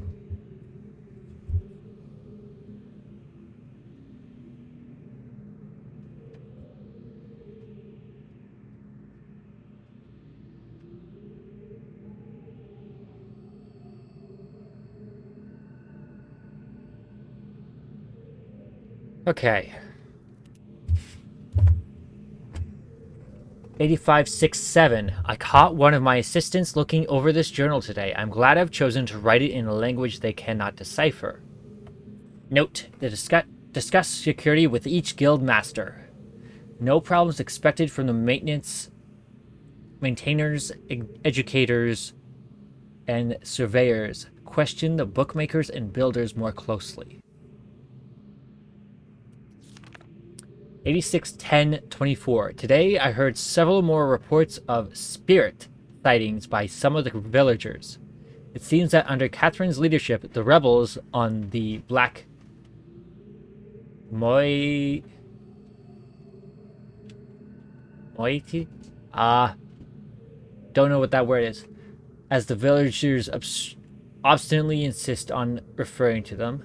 Okay. 8567. I caught one of my assistants looking over this journal today. I'm glad I've chosen to write it in a language they cannot decipher. Note: discuss security with each guild master. No problems expected from the maintainers, educators, and surveyors. Question the bookmakers and builders more closely. 861024. Today I heard several more reports of spirit sightings by some of the villagers. It seems that under Catherine's leadership, the rebels on the Black Moiety? Don't know what that word is. As the villagers obstinately insist on referring to them.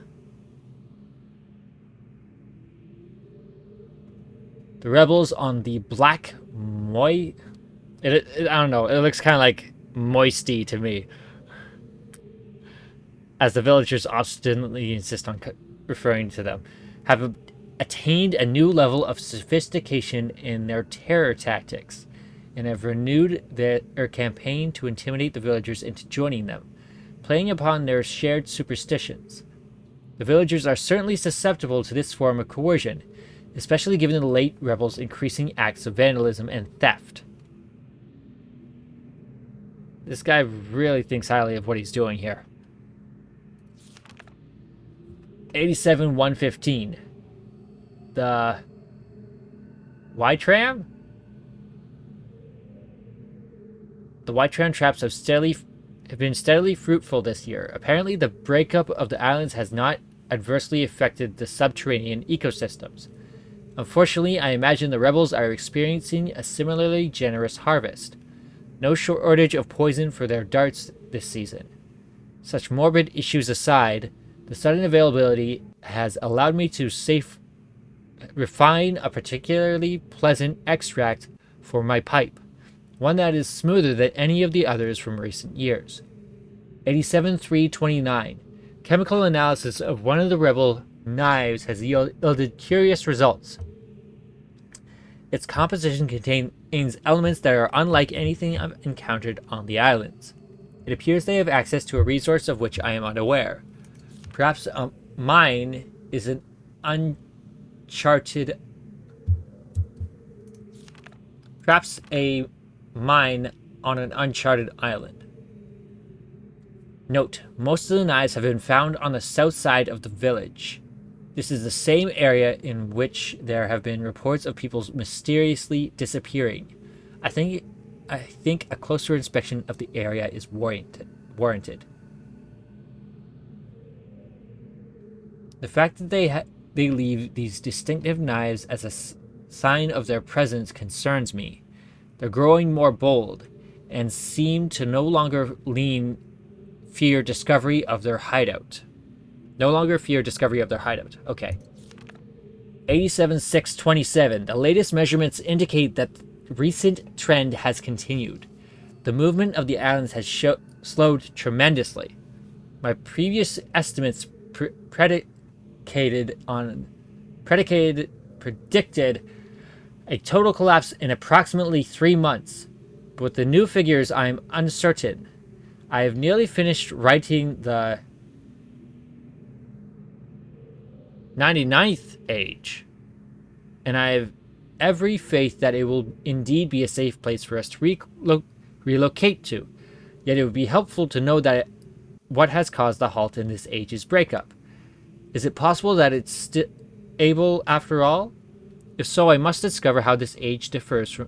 The rebels on the Black I don't know. It looks kind of like moisty to me. As the villagers obstinately insist on referring to them, have attained a new level of sophistication in their terror tactics, and have renewed their campaign to intimidate the villagers into joining them, playing upon their shared superstitions. The villagers are certainly susceptible to this form of coercion, especially given the late rebels' increasing acts of vandalism and theft. This guy really thinks highly of what he's doing here. 87-115. The Y-Tram? The Y-Tram traps have been steadily fruitful this year. Apparently, the breakup of the islands has not adversely affected the subterranean ecosystems. Unfortunately, I imagine the rebels are experiencing a similarly generous harvest. No shortage of poison for their darts this season. Such morbid issues aside, the sudden availability has allowed me to refine a particularly pleasant extract for my pipe, one that is smoother than any of the others from recent years. 87-329. Chemical analysis of one of the rebel knives has yielded curious results. Its composition contains elements that are unlike anything I've encountered on the islands. It appears they have access to a resource of which I am unaware. Perhaps a mine is an uncharted... Perhaps a mine on an uncharted island. Note: most of the knives have been found on the south side of the village. This is the same area in which there have been reports of people mysteriously disappearing. I think a closer inspection of the area is warranted. The fact that they leave these distinctive knives as a sign of their presence concerns me. They're growing more bold, and seem to no longer fear discovery of their hideout. Okay. 87-627. The latest measurements indicate that the recent trend has continued. The movement of the islands has slowed tremendously. My previous estimates predicted a total collapse in approximately 3 months. But with the new figures, I am uncertain. I have nearly finished writing the 99th age, and I have every faith that it will indeed be a safe place for us to relocate to. Yet it would be helpful to know that what has caused the halt in this age's breakup. Is it possible that it's still able after all? If so, I must discover how this age differs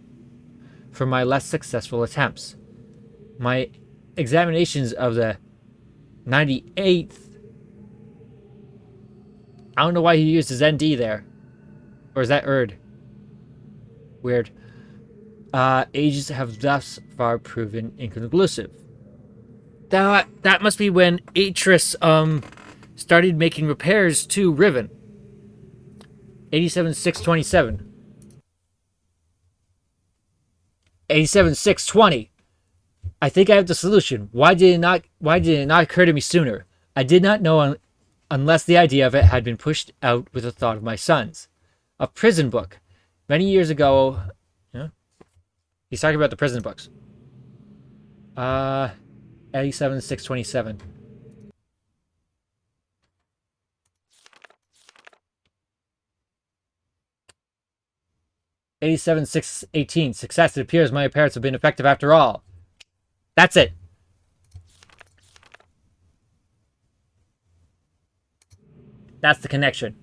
from my less successful attempts. My examinations of the 98th. I don't know why he used his ND there. Or is that Erd? Weird. Ages have thus far proven inconclusive. That must be when Atris started making repairs to Riven. 87,627. 87,620. I think I have the solution. Why did it not occur to me sooner? I did not know unless the idea of it had been pushed out with the thought of my sons. A prison book. Many years ago. Yeah, he's talking about the prison books. 87,627. 87,618. Success. It appears my parents have been effective after all. That's it. That's the connection.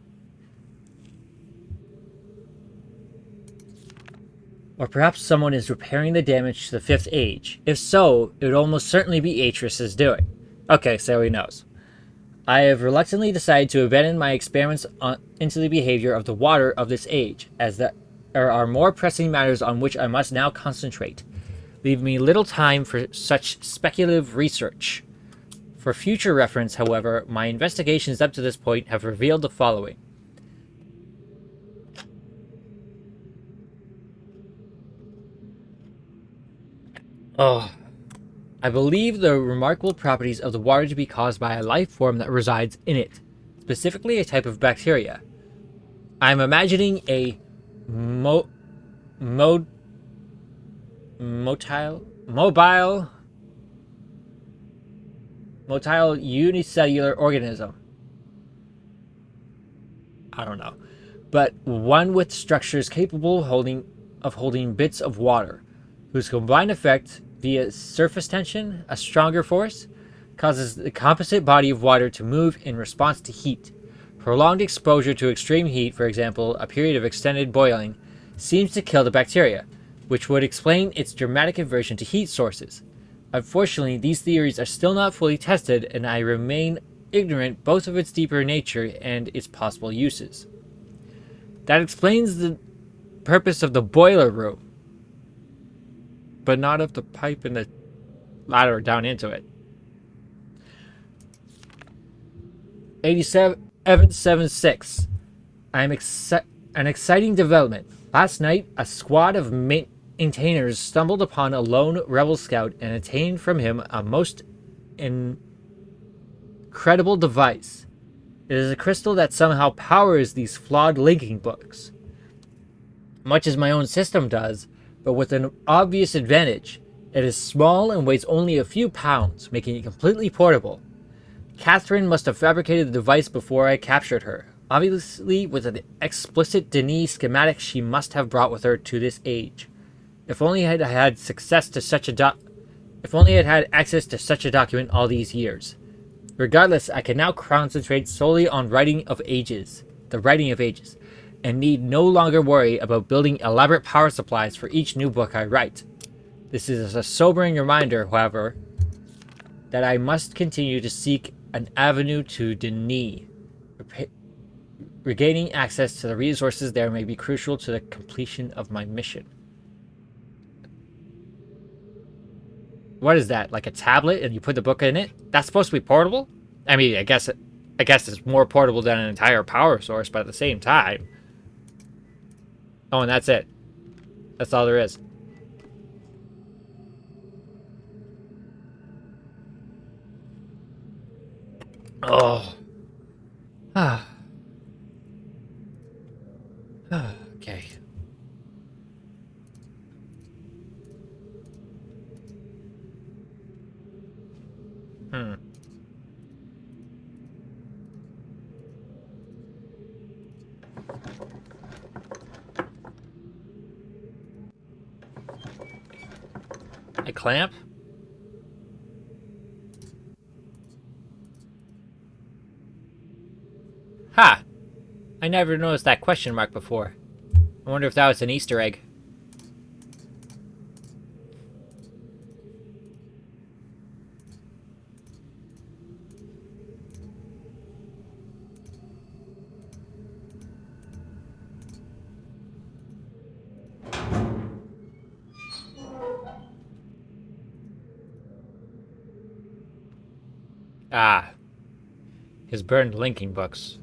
Or perhaps someone is repairing the damage to the fifth age. If so, it would almost certainly be Atris' doing. Okay, so he knows. I have reluctantly decided to abandon my experiments into the behavior of the water of this age, as there are more pressing matters on which I must now concentrate, leaving me little time for such speculative research. For future reference, however, my investigations up to this point have revealed the following. I believe the remarkable properties of the water to be caused by a life form that resides in it, specifically a type of bacteria. I'm imagining a mobile unicellular organism. I don't know. But one with structures capable of holding bits of water, whose combined effect, via surface tension, a stronger force, causes the composite body of water to move in response to heat. Prolonged exposure to extreme heat, for example, a period of extended boiling, seems to kill the bacteria, which would explain its dramatic aversion to heat sources. Unfortunately, these theories are still not fully tested, and I remain ignorant both of its deeper nature and its possible uses. That explains the purpose of the boiler room, but not of the pipe and the ladder down into it. 8776. An exciting development. Last night, a squad of maintainers stumbled upon a lone rebel scout and obtained from him a most incredible device. It is a crystal that somehow powers these flawed linking books, much as my own system does, but with an obvious advantage. It is small and weighs only a few pounds, making it completely portable. Catherine must have fabricated the device before I captured her. Obviously, with an explicit Denis schematic she must have brought with her to this age. If only I had had access to such a document all these years. Regardless, I can now concentrate solely on the writing of ages, and need no longer worry about building elaborate power supplies for each new book I write. This is a sobering reminder, however, that I must continue to seek an avenue to Denis. Regaining access to the resources there may be crucial to the completion of my mission. What is that? Like a tablet and you put the book in it? That's supposed to be portable? I mean, I guess it's more portable than an entire power source, but at the same time. Oh, and that's it. That's all there is. Oh. Okay. A clamp? Ha! I never noticed that question mark before. I wonder if that was an Easter egg. Ah, his burned linking books.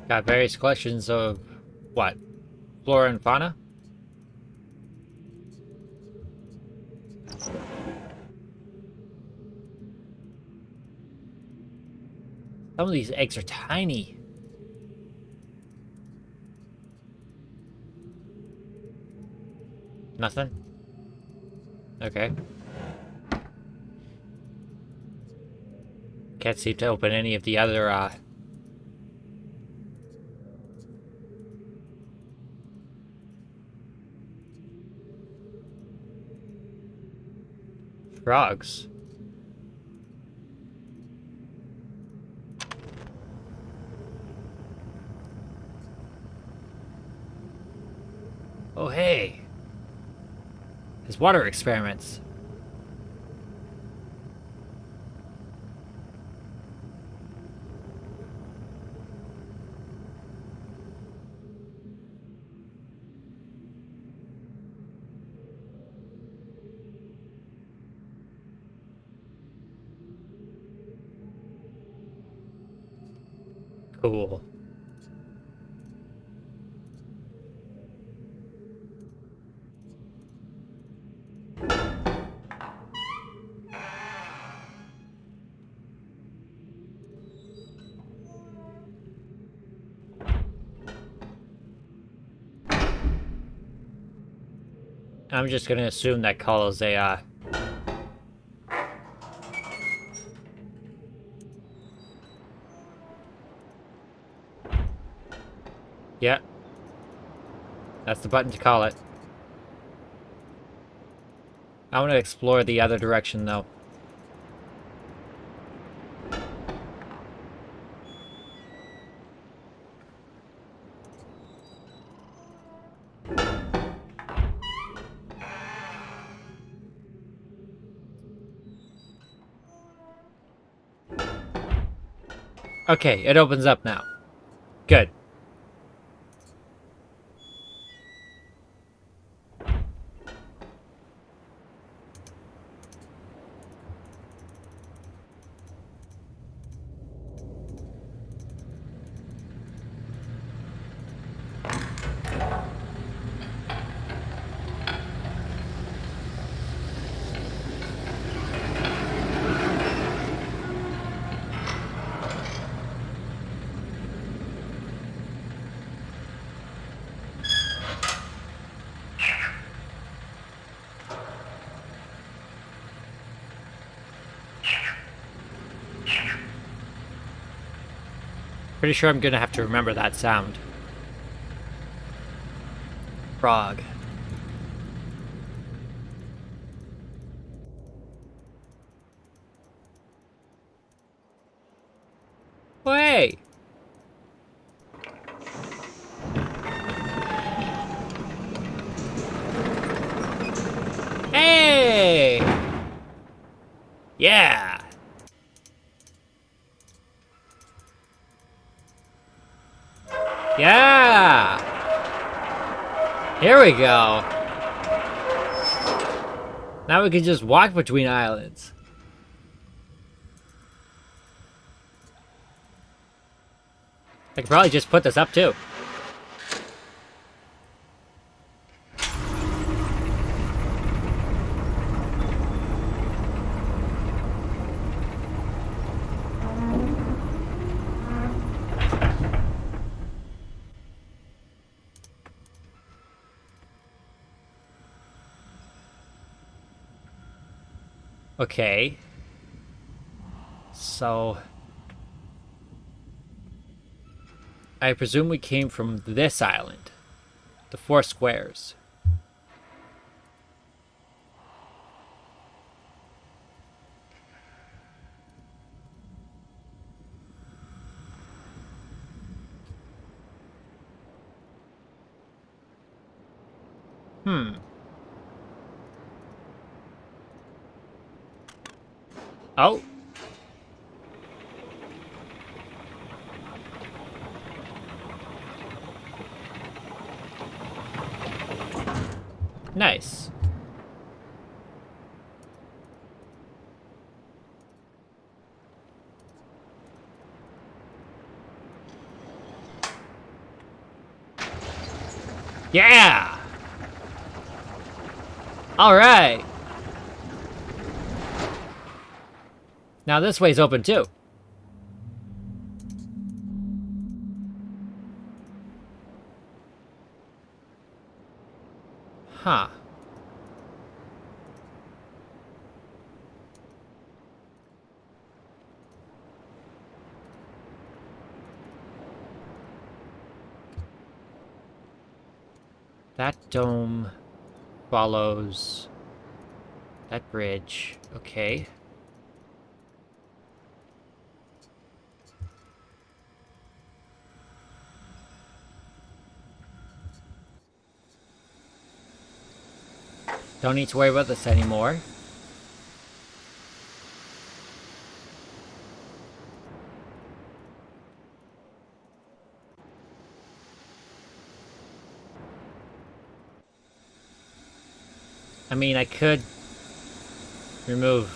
Got various collections of what? Flora and fauna? Some of these eggs are tiny. Nothing? Okay. Can't seem to open any of the other, frogs. Oh, hey. His water experiments. Cool. I'm just gonna assume that calls a, yeah. That's the button to call it. I want to explore the other direction, though. Okay, it opens up now. Good. Pretty sure I'm gonna have to remember that sound. Frog. Hey! Hey! Yeah! Yeah! Here we go! Now we can just walk between islands. I could probably just put this up too. Okay. So... I presume we came from this island. The 4 squares. Oh. Nice. Yeah! Alright! Now this way's open too. Huh. That dome follows that bridge. Okay. Don't need to worry about this anymore. I mean, I could remove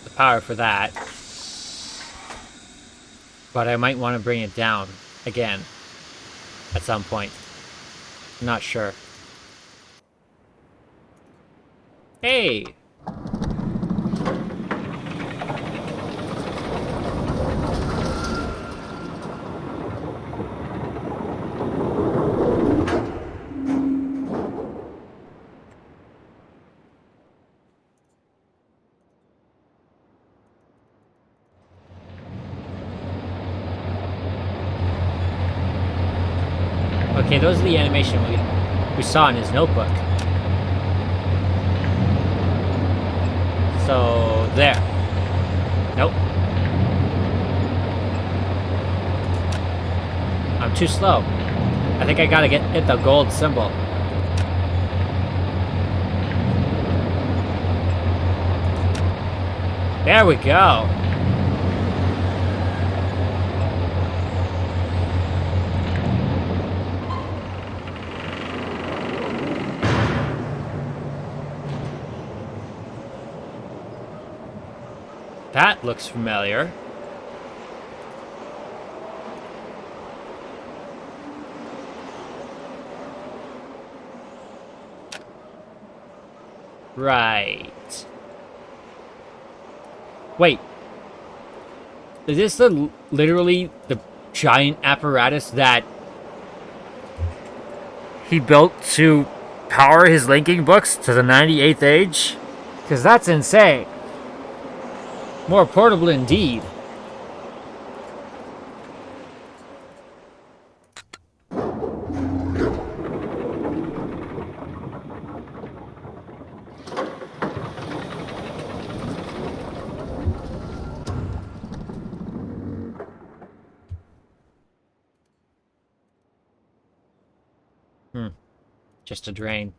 the power for that. But I might want to bring it down again at some point. I'm not sure. Hey! Okay, those are the animation we saw in his notebook. So, there. Nope. I'm too slow. I think I gotta hit the gold symbol. There we go. That looks familiar. Right. Wait. Is this literally the giant apparatus that he built to power his linking books to the 98th age? Because that's insane. More portable indeed. Just a drain.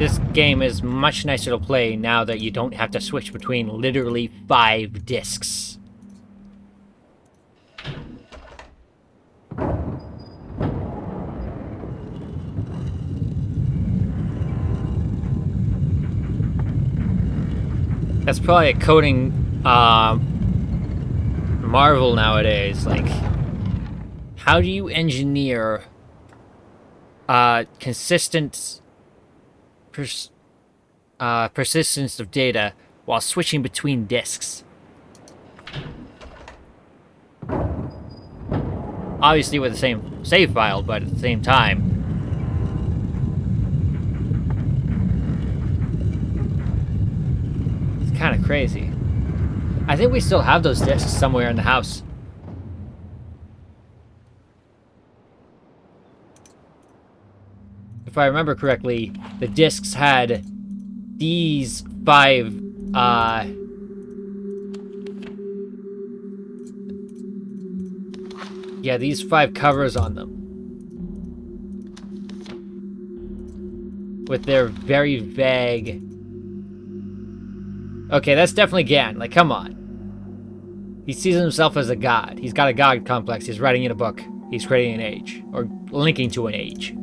This game is much nicer to play now that you don't have to switch between literally 5 discs. That's probably a coding marvel nowadays. Like, how do you engineer consistent persistence of data while switching between disks? Obviously with the same save file, but at the same time. It's kind of crazy. I think we still have those discs somewhere in the house. If I remember correctly, the discs had these 5, yeah, these 5 covers on them. With their very vague... Okay, that's definitely Gan. Like, come on. He sees himself as a god. He's got a god complex. He's writing in a book. He's creating an age. Or linking to an age.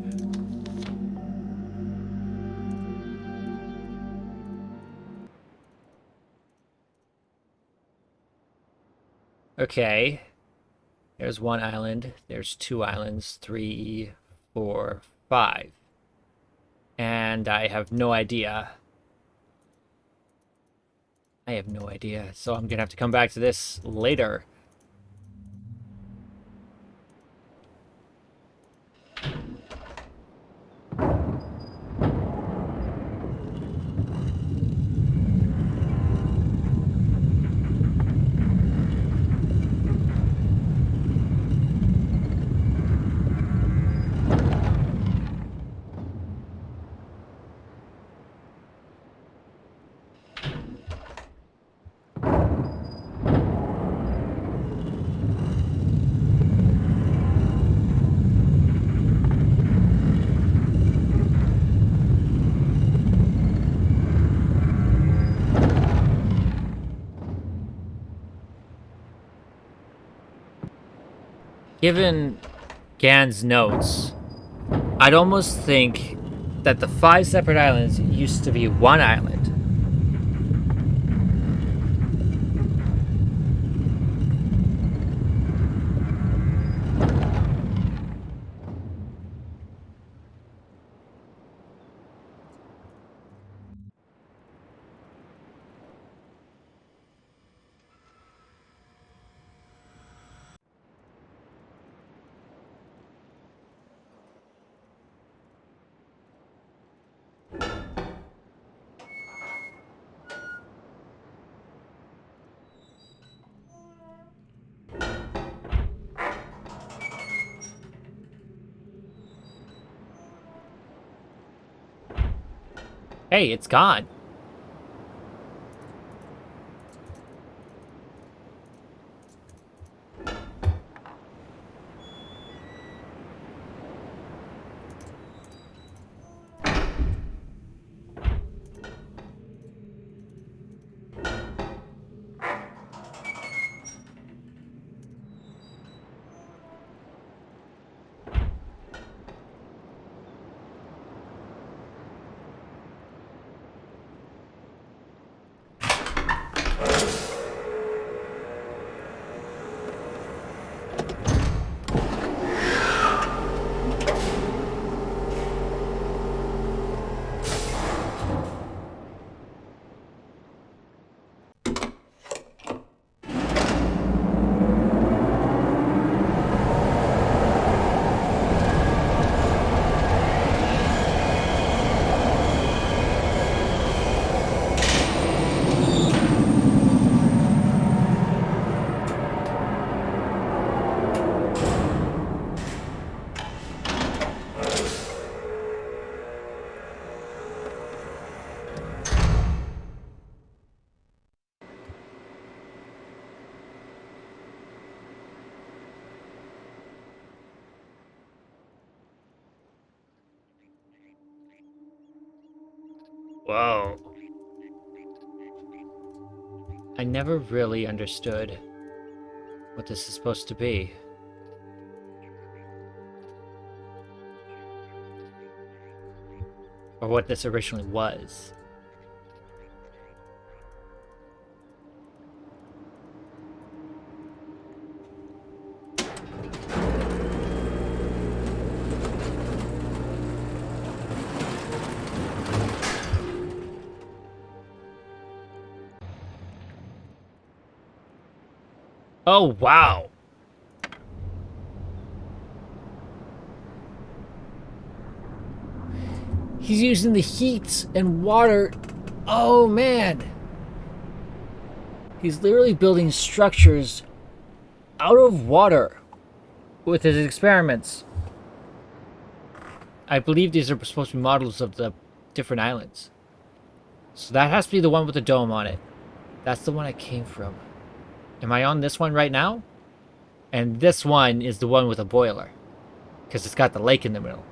Okay. There's 1 island. There's 2 islands. 3, 4, 5. And I have no idea. I have no idea. So I'm gonna have to come back to this later. Given Gan's notes, I'd almost think that the 5 separate islands used to be 1 island. Hey, it's gone. Whoa. I never really understood what this is supposed to be. Or what this originally was. Oh, wow. He's using the heat and water. Oh, man. He's literally building structures out of water with his experiments. I believe these are supposed to be models of the different islands. So that has to be the one with the dome on it. That's the one I came from. Am I on this one right now? And this one is the one with a boiler. Because it's got the lake in the middle.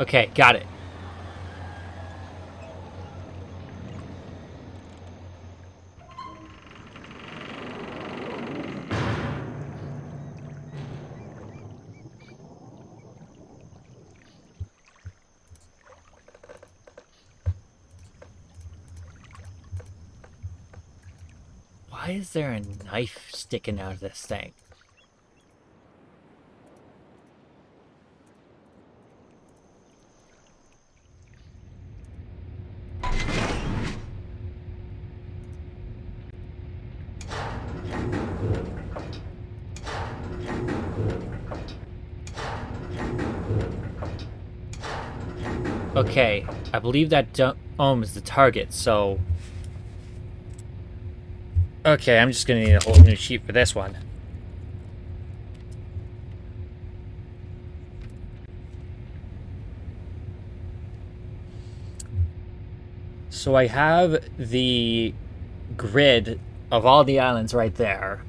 Okay, got it. Why is there a knife sticking out of this thing? Okay, I believe that dome is the target, so... Okay, I'm just gonna need a whole new sheet for this one. So I have the grid of all the islands right there.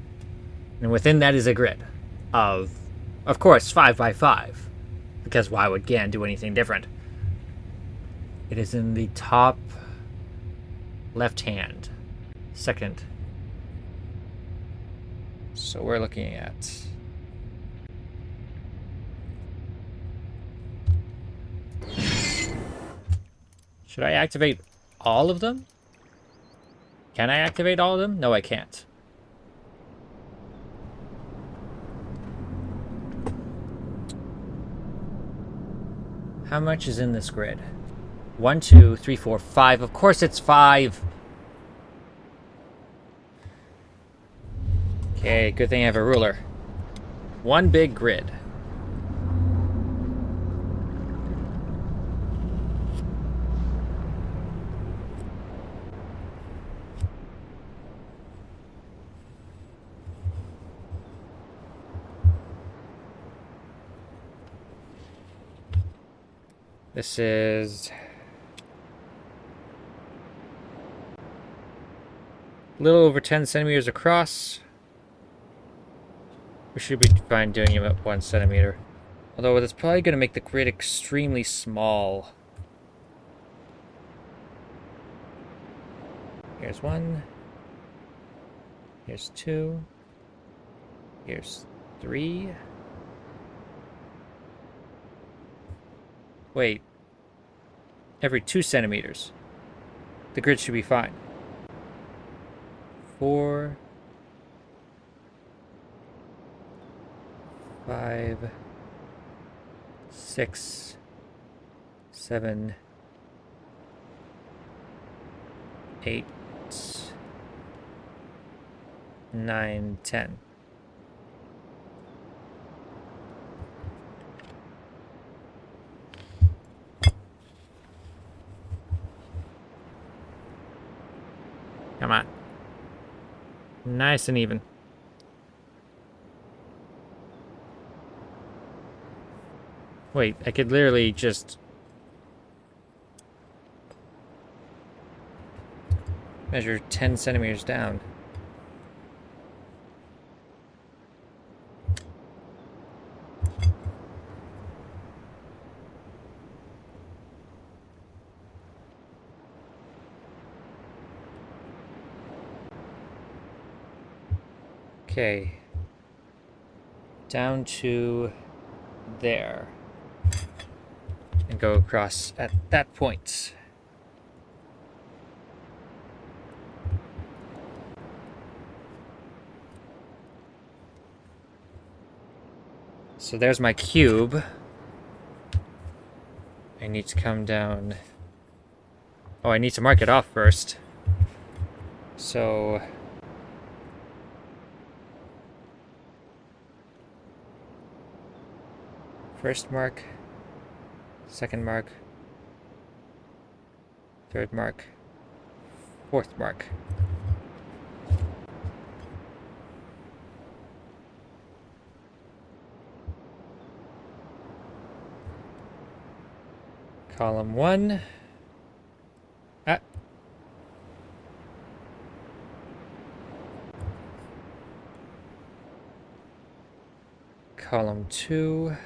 And within that is a grid of course, 5 by 5. Because why would GAN do anything different? It is in the top left hand. Second. So we're looking at... Should I activate all of them? Can I activate all of them? No, I can't. How much is in this grid? 1, 2, 3, 4, 5. Of course it's 5. Okay, good thing I have a ruler. One big grid. This is a little over 10 centimeters across. We should be fine doing it at 1 centimeter. Although that's probably going to make the grid extremely small. Here's 1. Here's 2. Here's 3. Wait. Every 2 centimeters. The grid should be fine. 4. 5. 6. 7. 8. 9, 10. Come on. Nice and even. Wait, I could literally just measure 10 centimeters down. Okay. Down to there. And go across at that point. So there's my cube. I need to come down. Oh, I need to mark it off first. So first mark, second mark, third mark, fourth mark. Column 1. Ah. Column 2.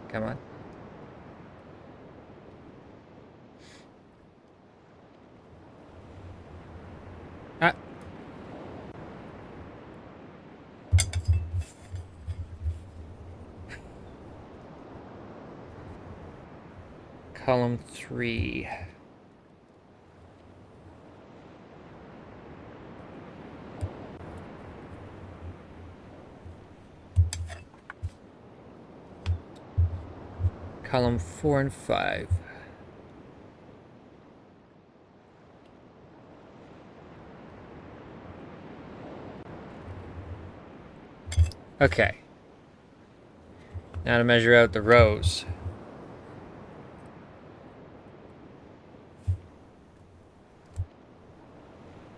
Come on. Ah. Column 3. Column 4 and 5. Okay. Now to measure out the rows.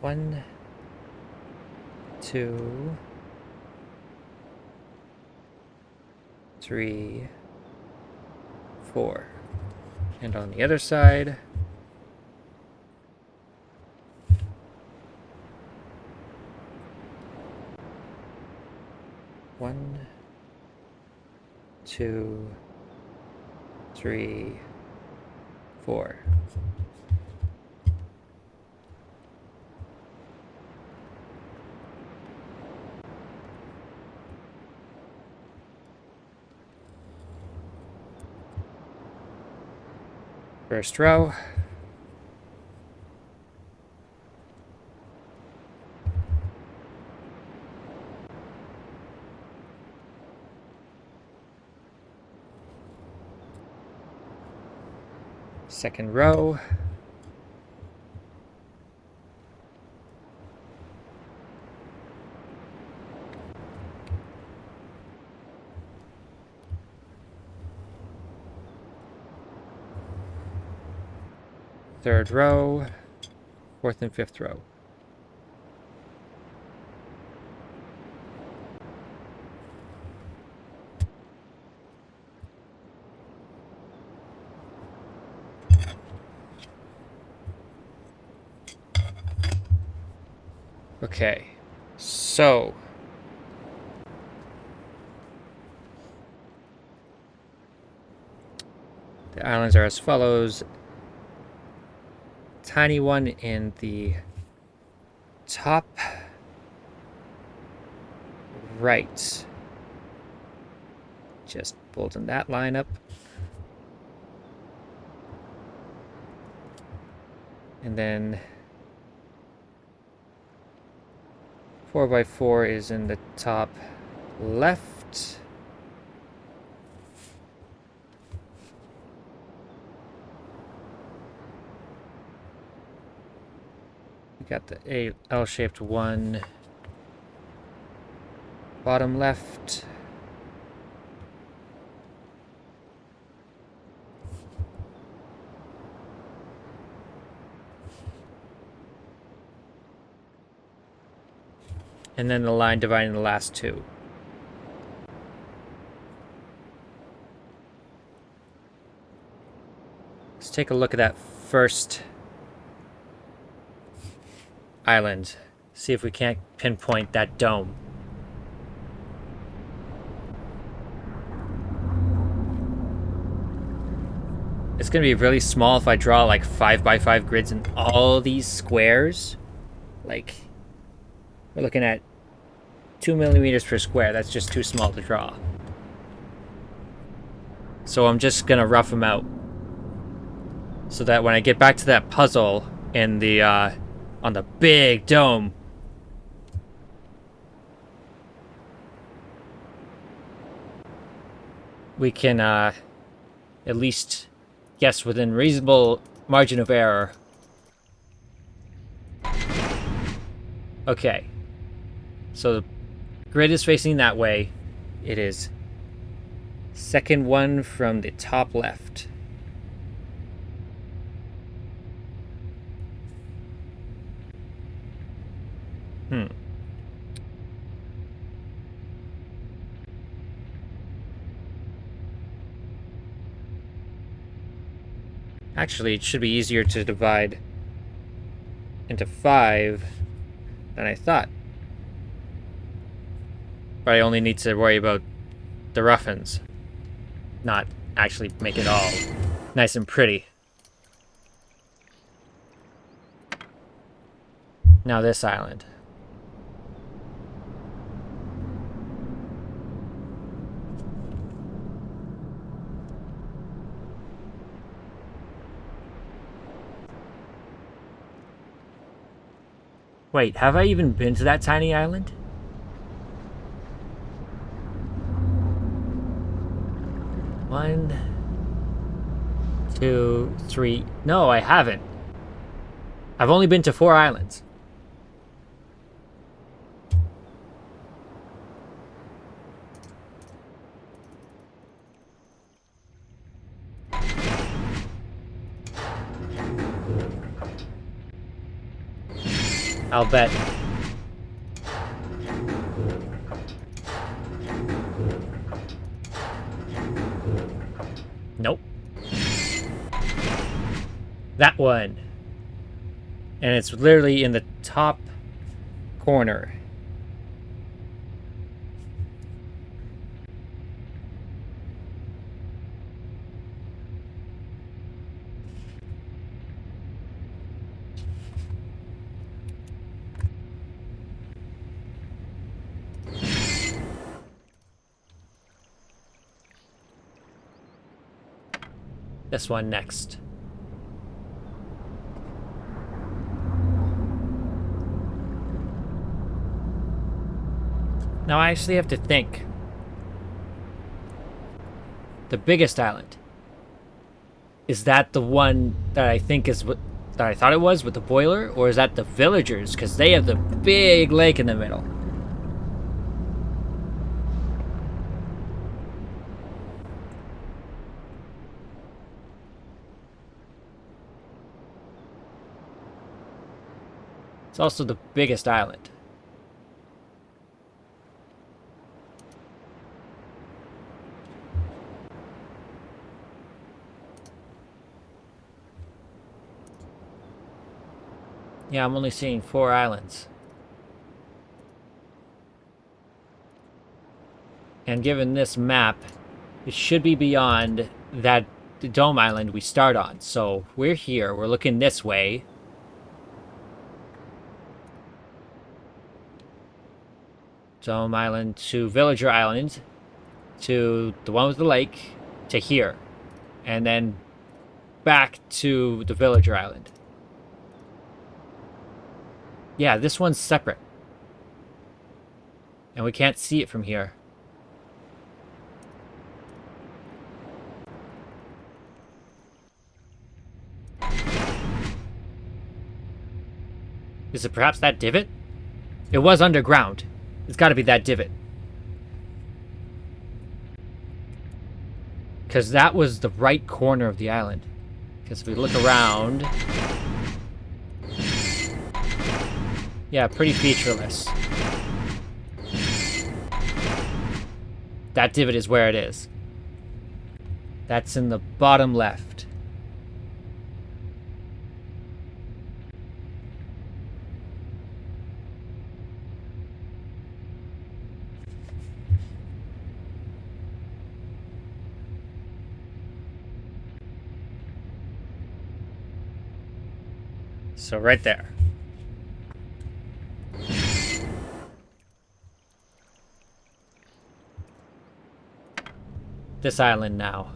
One, two, three, 4. And on the other side, 1, 2, 3, 4. First row. Second row. Third row. Fourth and fifth row. Okay, so the islands are as follows. Tiny one in the top right. Just bolting that line up. And then 4x4 is in the top left. We got the L-shaped one bottom left. And then the line dividing the last two. take a look at that first island. See if we can't pinpoint that dome. It's going to be really small if I draw like 5x5 grids in all these squares. Like, we're looking at 2 millimeters per square. That's just too small to draw. So I'm just going to rough them out. So that when I get back to that puzzle in the, on the big dome, we can, at least guess within reasonable margin of error. Okay. So the grid is facing that way. It is second one from the top left. Actually, it should be easier to divide into 5 than I thought. But I only need to worry about the rough-ins, not actually make it all nice and pretty. Now this island. Wait, have I even been to that tiny island? One, 2, 3. No, I haven't. I've only been to 4 islands. I'll bet. Nope. That one. And it's literally in the top corner. This one next. Now I actually have to think. The biggest island. Is that the one that I think is what that I thought it was with the boiler? Or is that the villagers? Because they have the big lake in the middle. It's also the biggest island. Yeah, I'm only seeing 4 islands. And given this map, it should be beyond that dome island we start on. So we're here, we're looking this way. Dome Island to Villager Island, to the one with the lake, to here. And then back to the Villager Island. Yeah, this one's separate. And we can't see it from here. Is it perhaps that divot? It was underground. It's got to be that divot. Because that was the right corner of the island. Because if we look around... Yeah, pretty featureless. That divot is where it is. That's in the bottom left. So right there. This island now.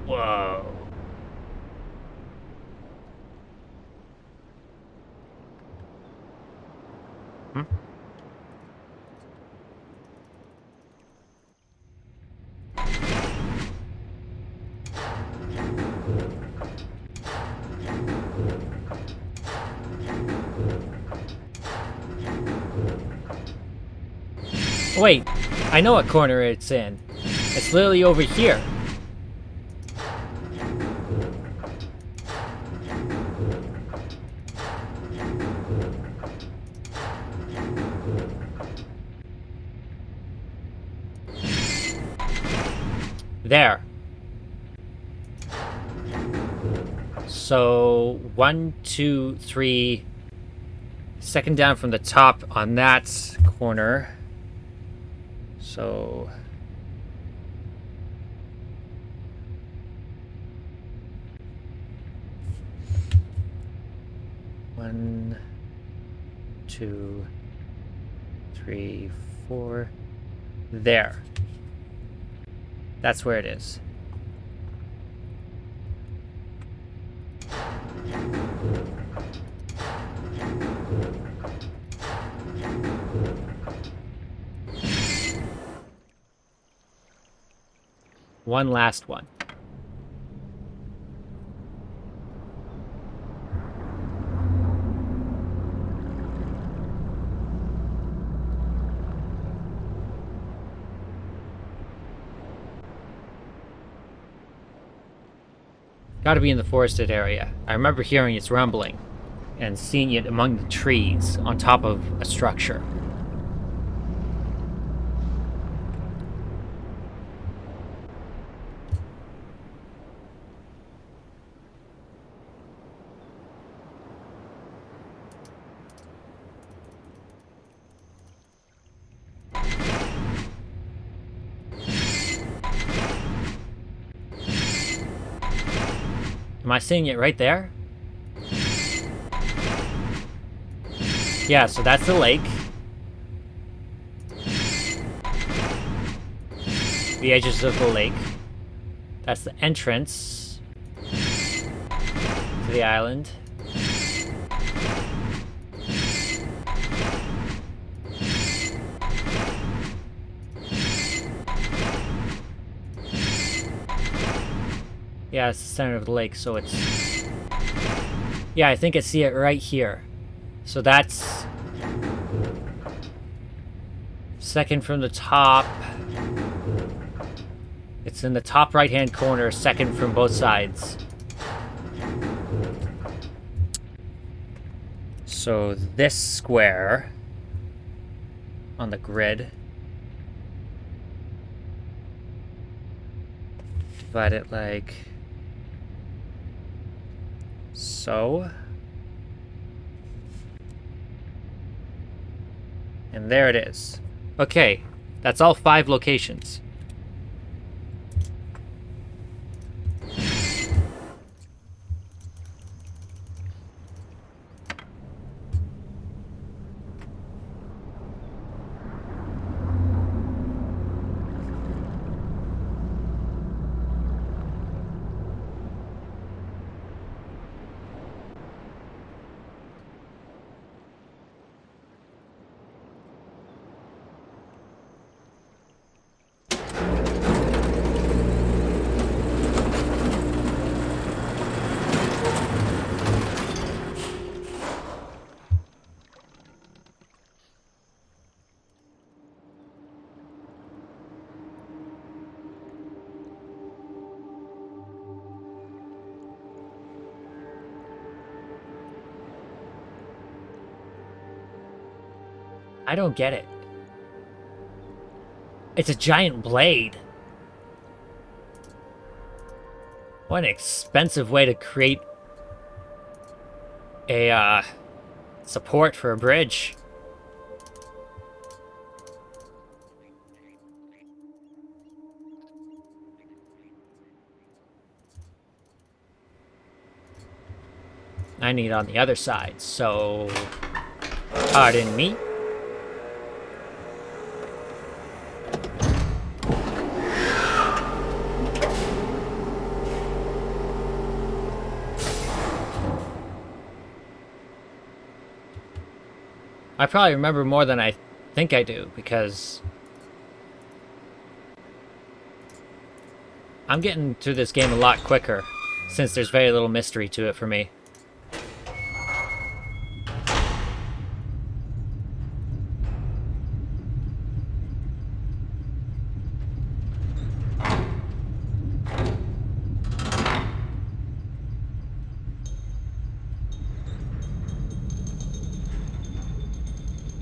Whoa. Hmm? Wait, I know what corner it's in. It's literally over here. There. So, 1, 2, 3. Second down from the top on that corner. So... One, 2, 3, 4. There. That's where it is. One last one. Gotta be in the forested area. I remember hearing its rumbling and seeing it among the trees on top of a structure. Am I seeing it right there? Yeah, so that's the lake. The edges of the lake. That's the entrance to the island. Yeah, it's the center of the lake, so it's... Yeah, I think I see it right here. So that's... second from the top. It's in the top right-hand corner, second from both sides. So this square on the grid. Divide it like... so. And there it is. Okay, that's all 5 locations. I don't get it. It's a giant blade. What an expensive way to create a support for a bridge. I need on the other side, so pardon me. I probably remember more than I think I do, because I'm getting through this game a lot quicker, since there's very little mystery to it for me.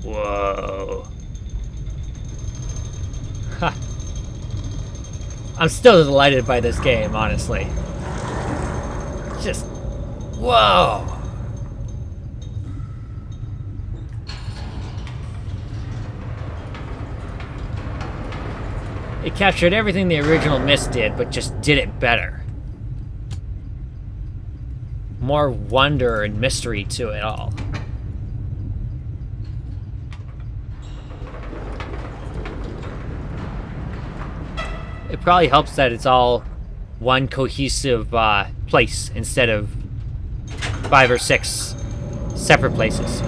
Whoa. Ha. I'm still delighted by this game, honestly. Just... whoa! It captured everything the original Myst did, but just did it better. More wonder and mystery to it all. It probably helps that it's all one cohesive place instead of 5 or 6 separate places.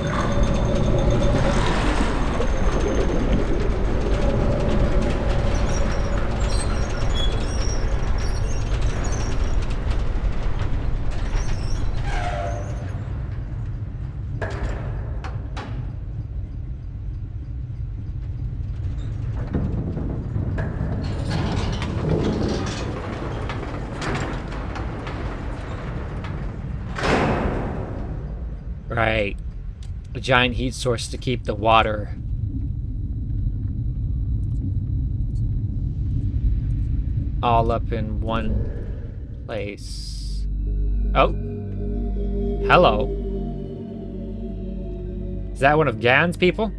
Right. A giant heat source to keep the water. All up in one place. Oh. Hello. Is that one of Gan's people?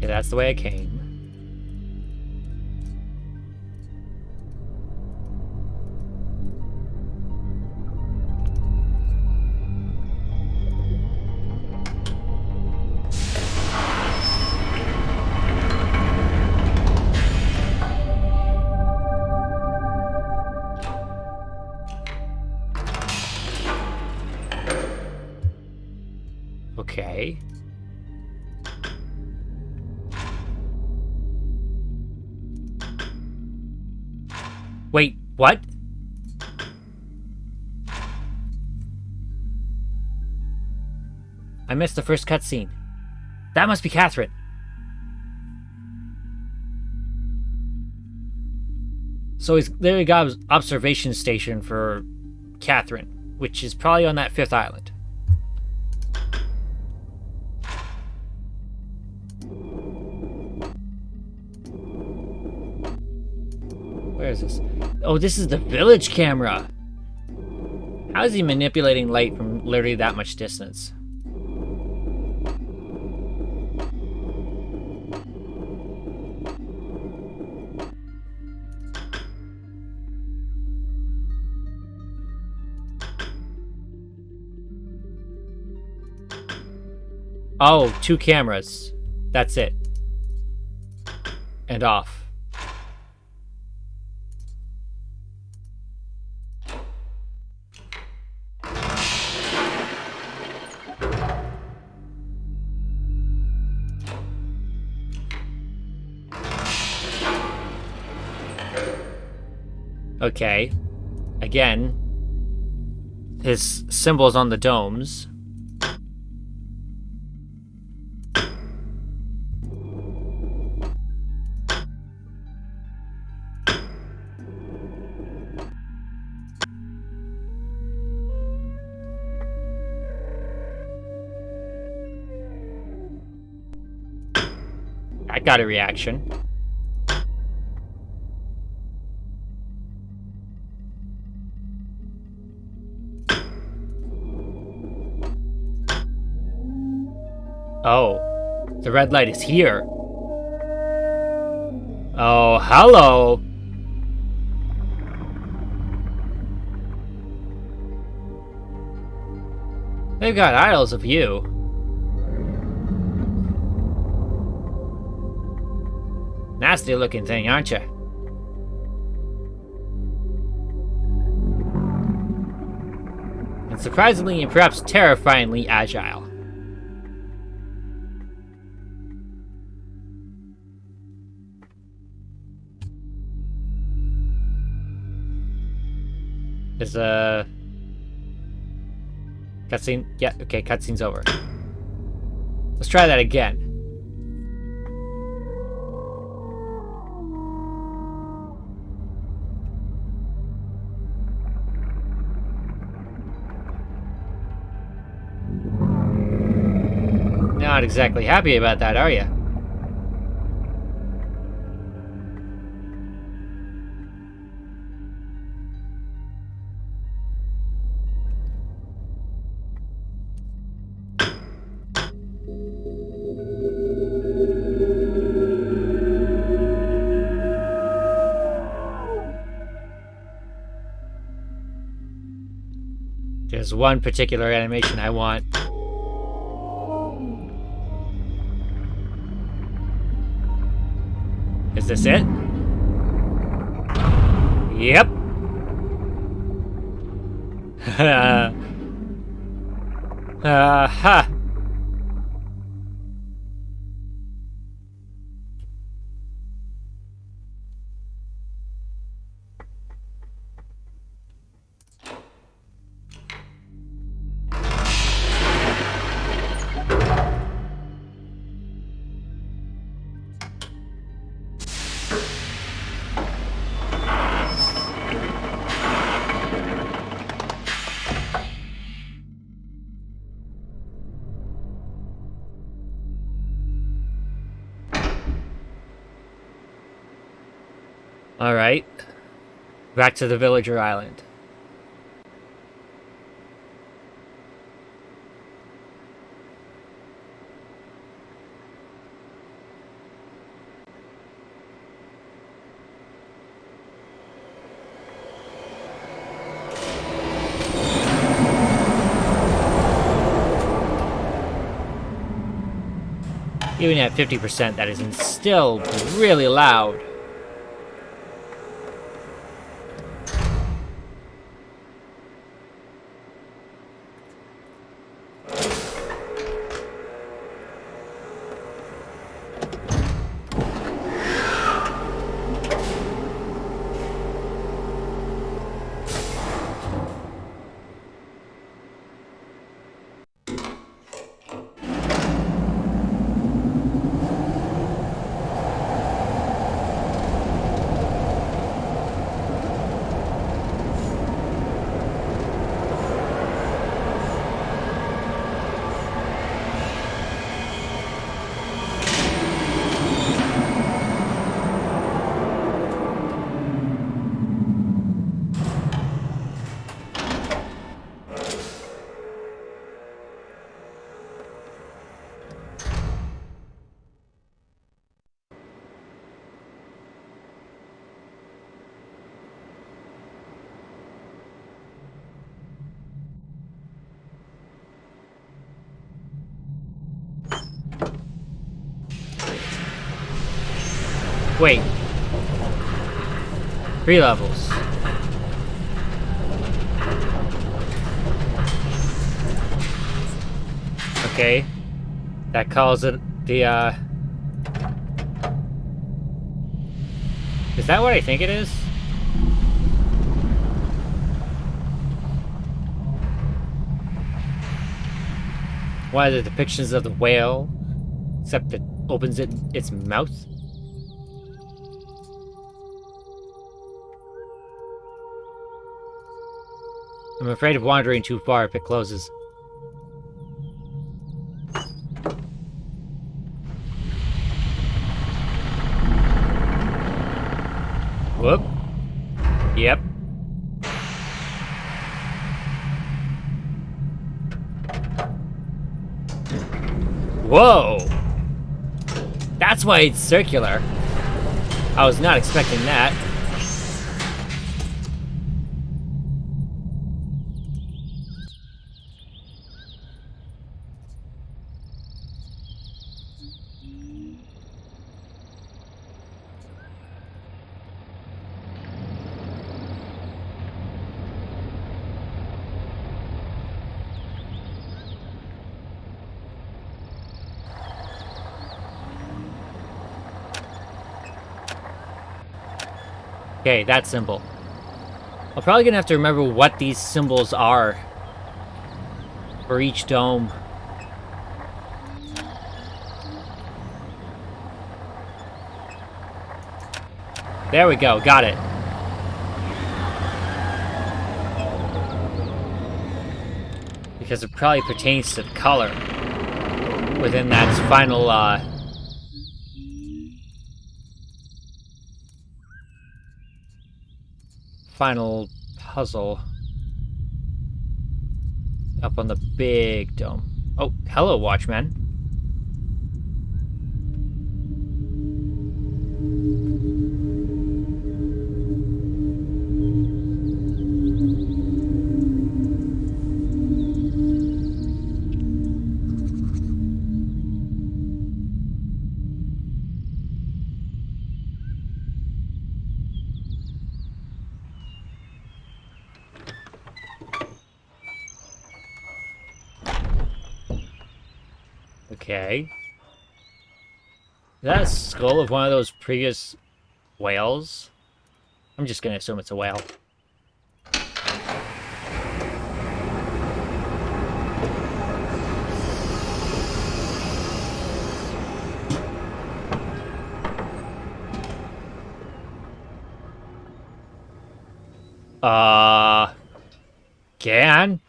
Yeah, that's the way I came. Okay. Wait, what? I missed the first cutscene. That must be Catherine. So he's literally got his observation station for Catherine, which is probably on that 5th island. Where is this? Oh, this is the village camera. How is he manipulating light from literally that much distance? Oh, 2 cameras. That's it. And off. Okay. Again, his symbols on the domes. I got a reaction. Oh, the red light is here. Oh, hello. They've got idols of you. Nasty looking thing, aren't you? And surprisingly and perhaps terrifyingly agile. There's a cutscene. Yeah, okay, cutscene's over. Let's try that again. Not exactly happy about that, are you? There's one particular animation I want. Is this it? Yep. Ha. Alright. Back to the villager island. Even at 50%, that is still really loud. Wait. 3 levels. Okay. That calls it the, Is that what I think it is? One of the depictions of the whale, except it opens its mouth. I'm afraid of wandering too far if it closes. Whoop. Yep. Whoa! That's why it's circular. I was not expecting that. Okay, that symbol. I'm probably gonna have to remember what these symbols are for each dome. There we go, got it. Because it probably pertains to the color within that final, final puzzle up on the big dome. Oh, hello, Watchman. Okay. Is that a skull of one of those previous whales? I'm just gonna assume it's a whale. Can?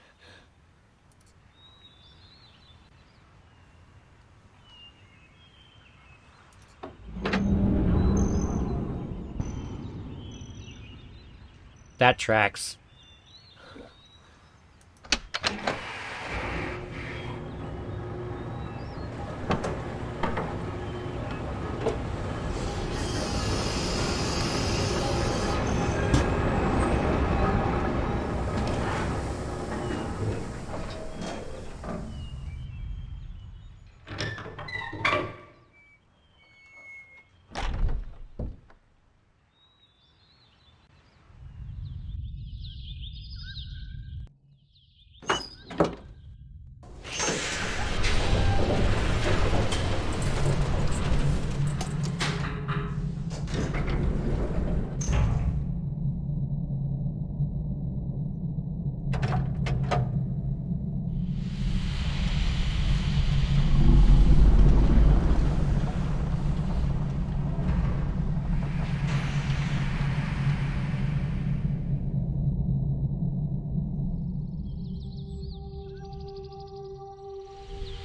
That tracks.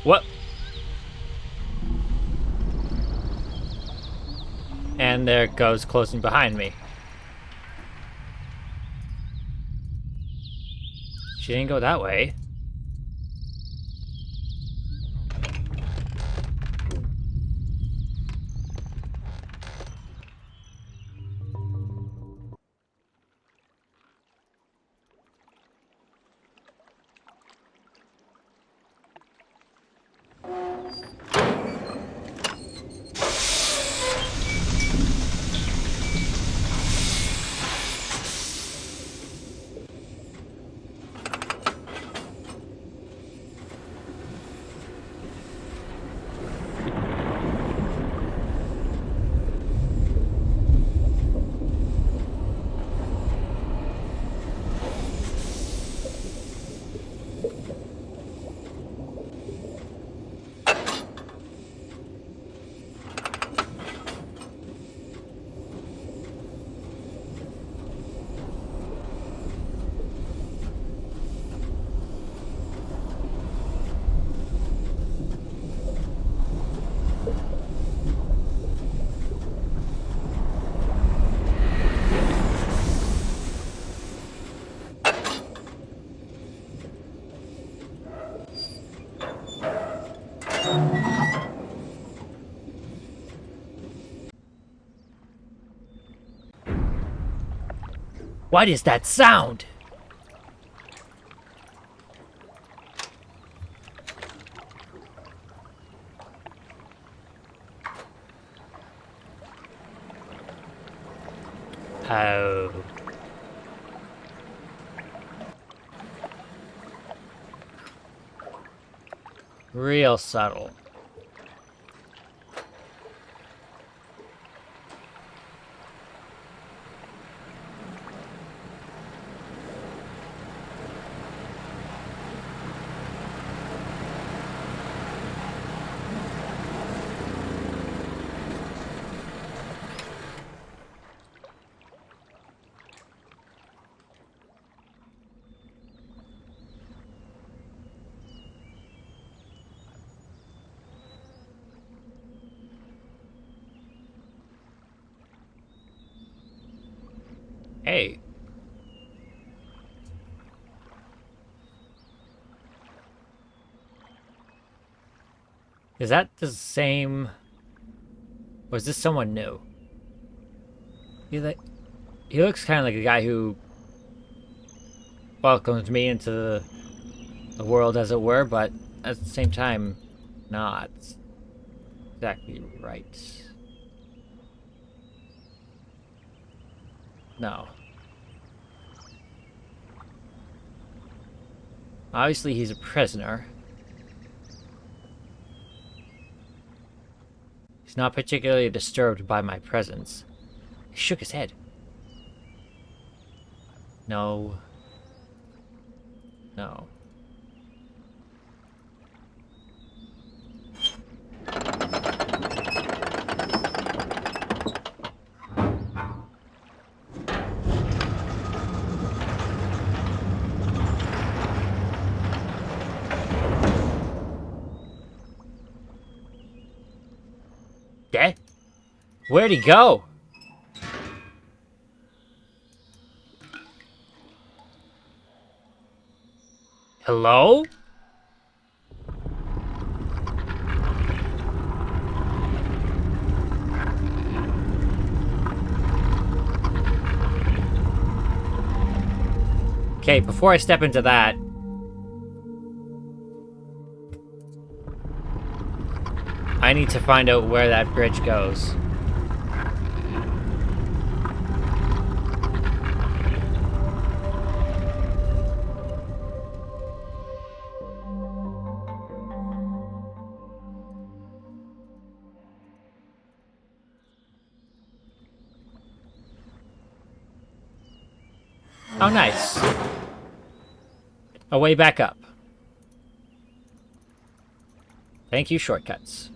What? And there it goes, closing behind me. She didn't go that way. What is that sound? Oh. Real subtle. Hey. Is that the same... Or is this someone new? He looks kind of like a guy who welcomed me into the world, as it were, but at the same time, not exactly right. No. Obviously, he's a prisoner. He's not particularly disturbed by my presence. He shook his head. No. No. Dead? Where'd he go? Hello? Okay, before I step into that, I need to find out where that bridge goes. Oh, nice. A way back up. Thank you, shortcuts.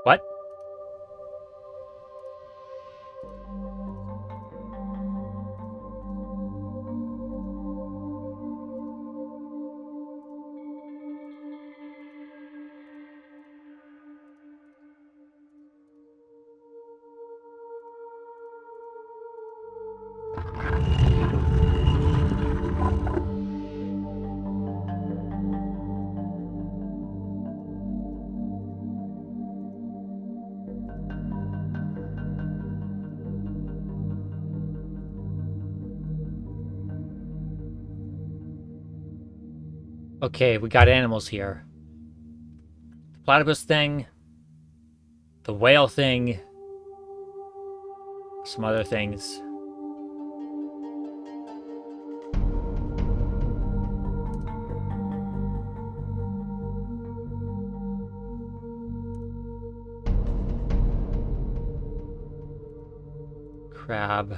What? Okay, we got animals here. The platypus thing. The whale thing. Some other things. Crab.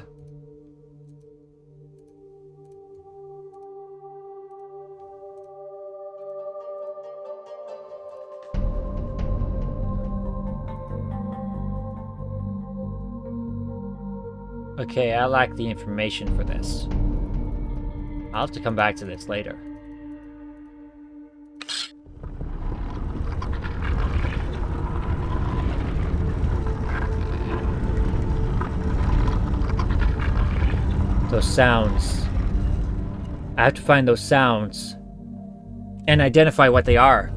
Okay, I lack the information for this. I'll have to come back to this later. Those sounds. I have to find those sounds and identify what they are.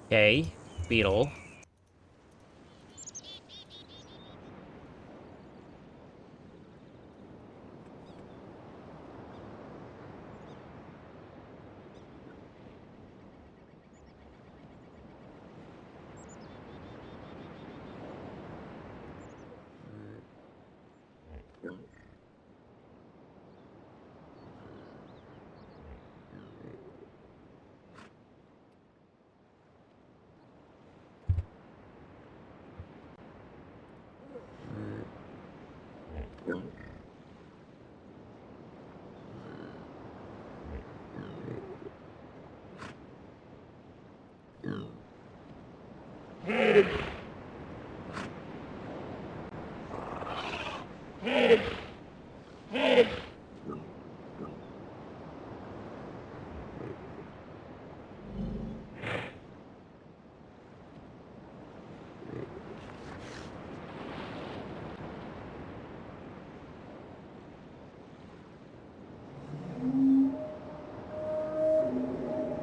Okay, beetle.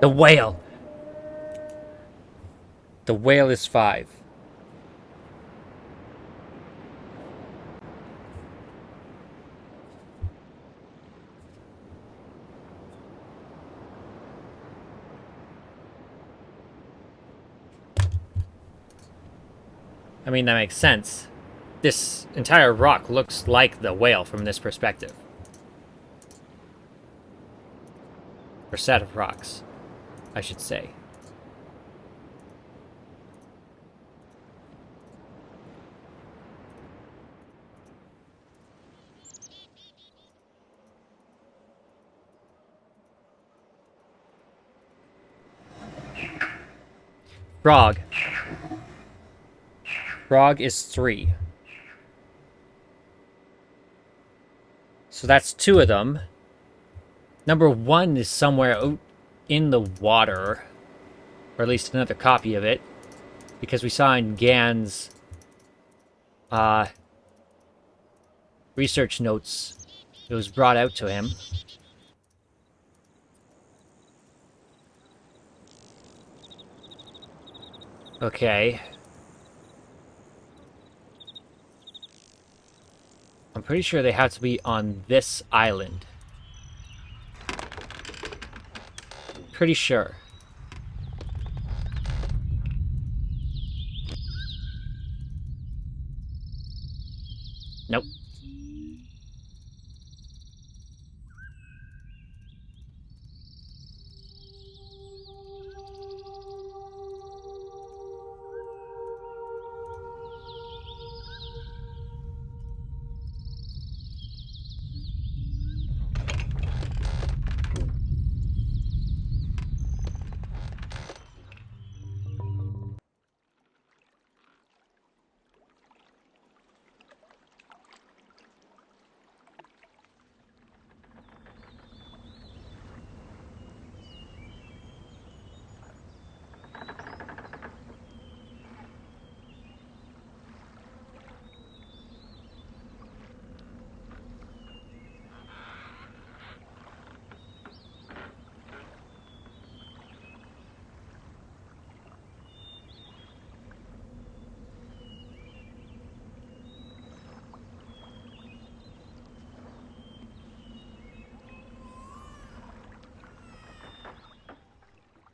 The whale! The whale is 5. I mean, that makes sense. This entire rock looks like the whale from this perspective. Or set of rocks, I should say. Frog. Frog is 3. So that's 2 of them. Number 1 is somewhere out in the water. Or at least another copy of it. Because we saw in Gan's research notes, it was brought out to him. Okay. I'm pretty sure they have to be on this island. Pretty sure. Nope.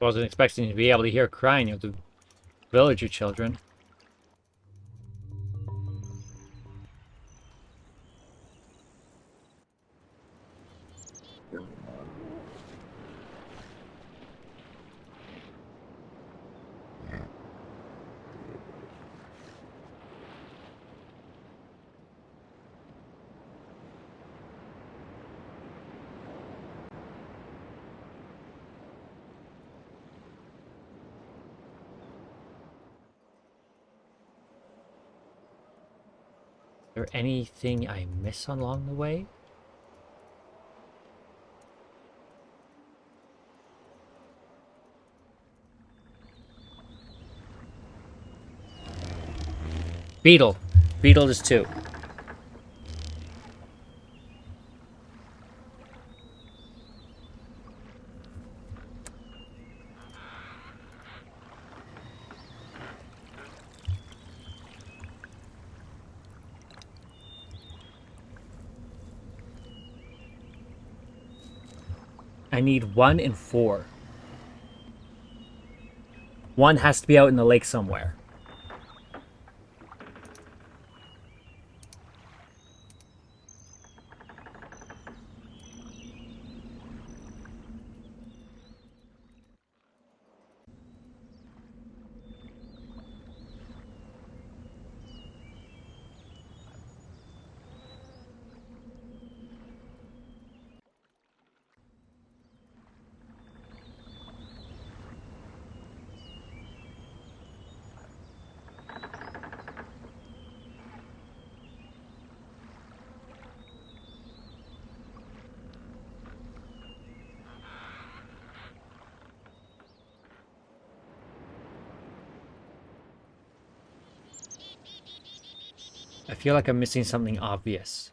Wasn't expecting to be able to hear crying of the villager children. Is there anything I miss along the way? Beetle. Beetle is 2. I need 1 and 4. 1 has to be out in the lake somewhere. I feel like I'm missing something obvious.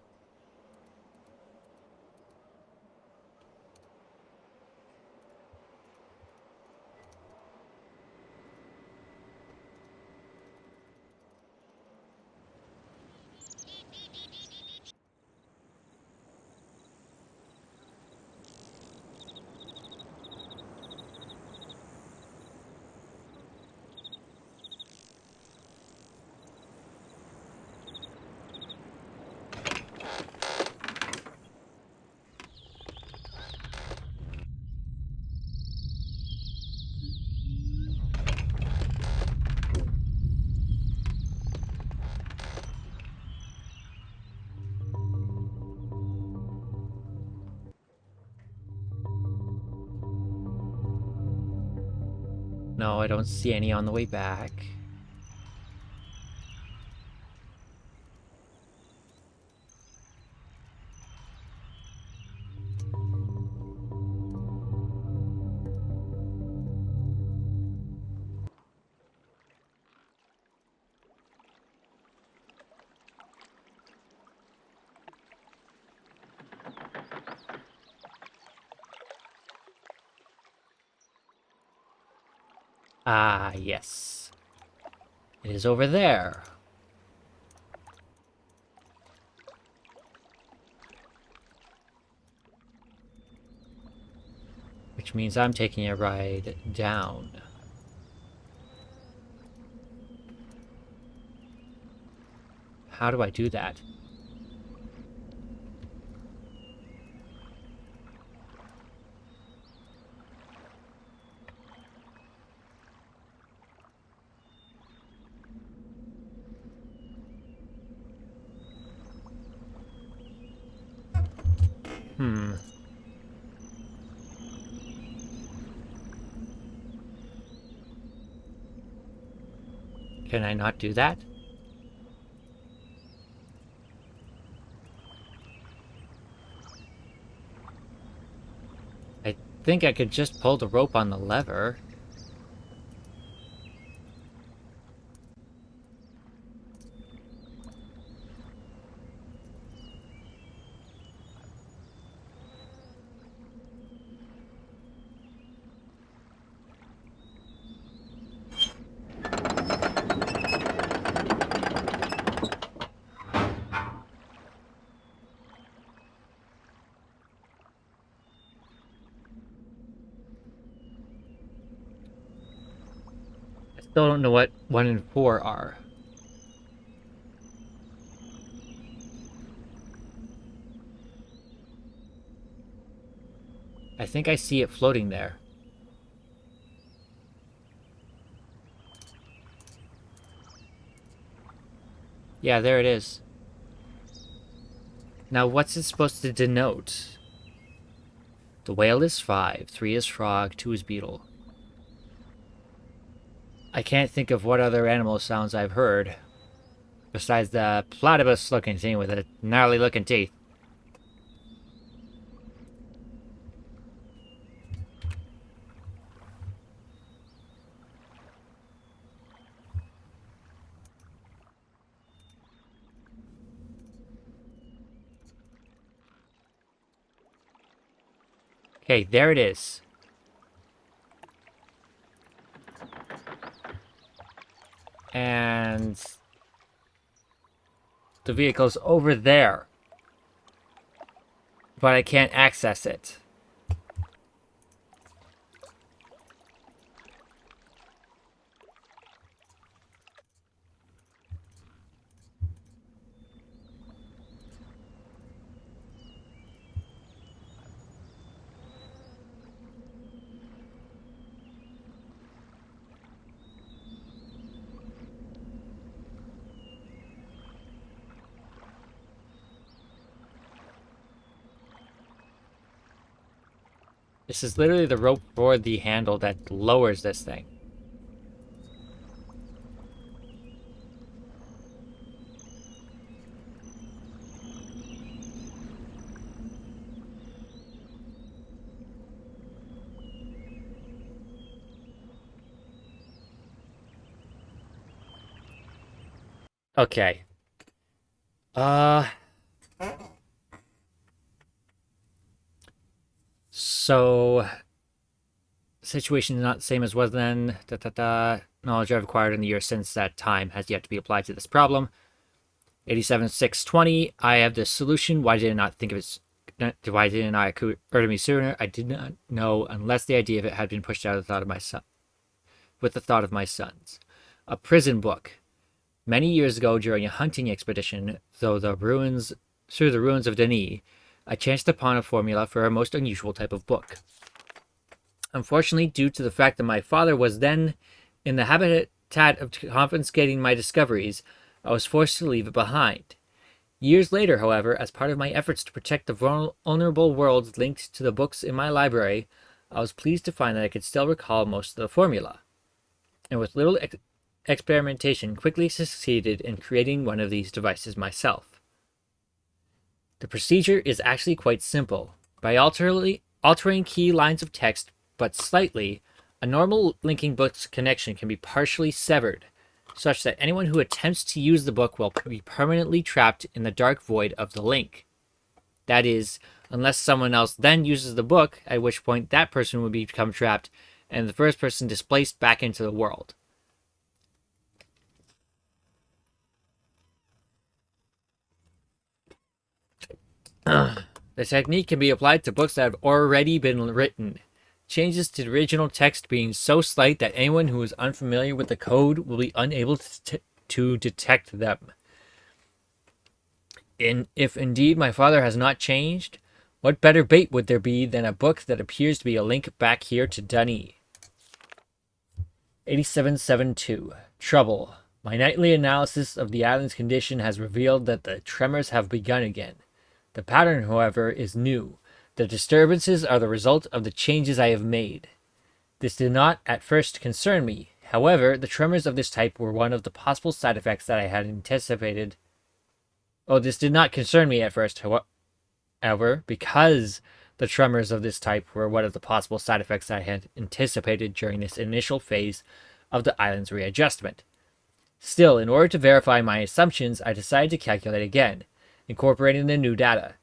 No, I don't see any on the way back. Ah, yes. It is over there. Which means I'm taking a ride down. How do I do that? Can I not do that? I think I could just pull the rope on the lever. Still don't know what 1 and 4 are. I think I see it floating there. Yeah, there it is. Now, what's it supposed to denote? The whale is 5, 3 is frog, 2 is beetle. I can't think of what other animal sounds I've heard, besides the platypus-looking thing with the gnarly-looking teeth. Okay, there it is. And the vehicle's over there, but I can't access it. This is literally the rope for the handle that lowers this thing. Okay. So situation is not the same as was then. Knowledge I've acquired in the years since that time has yet to be applied to this problem. 87,620. I have the solution. Why did I not think of it? Why didn't I occur to me sooner? I did not know unless the idea of it had been pushed out of the thought of my son. With the thought of my sons. A prison book. Many years ago, during a hunting expedition, through the ruins of Denis, I chanced upon a formula for a most unusual type of book. Unfortunately, due to the fact that my father was then in the habitat of confiscating my discoveries, I was forced to leave it behind. Years later, however, as part of my efforts to protect the vulnerable worlds linked to the books in my library, I was pleased to find that I could still recall most of the formula, and with little experimentation quickly succeeded in creating one of these devices myself. The procedure is actually quite simple. By altering key lines of text but slightly, a normal linking book's connection can be partially severed, such that anyone who attempts to use the book will be permanently trapped in the dark void of the link. That is, unless someone else then uses the book, at which point that person would become trapped, and the first person displaced back into the world. The technique can be applied to books that have already been written. Changes to the original text being so slight that anyone who is unfamiliar with the code will be unable to detect them. If indeed my father has not changed, what better bait would there be than a book that appears to be a link back here to Denis? 8772. Trouble. My nightly analysis of the island's condition has revealed that the tremors have begun again. The pattern, however, is new. The disturbances are the result of the changes I have made. This did not at first concern me. However, the tremors of this type were one of the possible side effects that I had anticipated. This did not concern me at first, however, because the tremors of this type were one of the possible side effects I had anticipated during this initial phase of the island's readjustment. Still, in order to verify my assumptions, I decided to calculate again, incorporating the new data.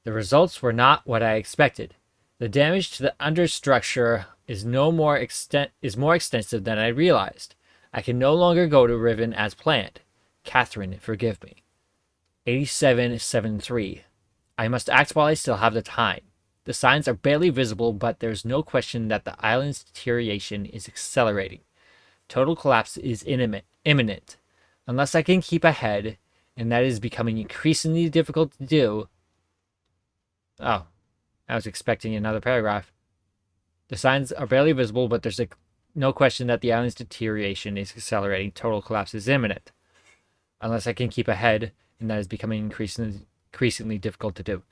The results were not what I expected. The damage to the understructure is more extensive than I realized. I can no longer go to Riven as planned. Catherine, forgive me. 8773. I must act while I still have the time. The signs are barely visible, but there's no question that the island's deterioration is accelerating. Total collapse is imminent. Unless I can keep ahead, and that is becoming increasingly difficult to do. Oh, I was expecting another paragraph. The signs are barely visible, but there's no question that the island's deterioration is accelerating. Total collapse is imminent. Unless I can keep ahead, and that is becoming increasingly difficult to do.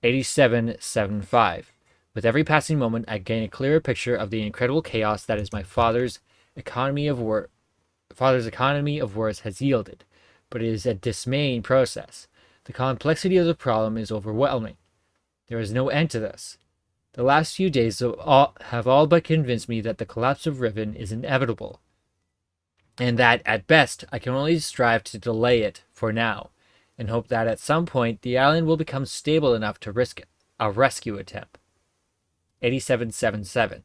8775. With every passing moment, I gain a clearer picture of the incredible chaos that is my father's economy of words has yielded, but it is a dismaying process. The complexity of the problem is overwhelming. There is no end to this. The last few days have all but convinced me that the collapse of Riven is inevitable, and that, at best, I can only strive to delay it for now, and hope that at some point the island will become stable enough to risk a rescue attempt. 8777.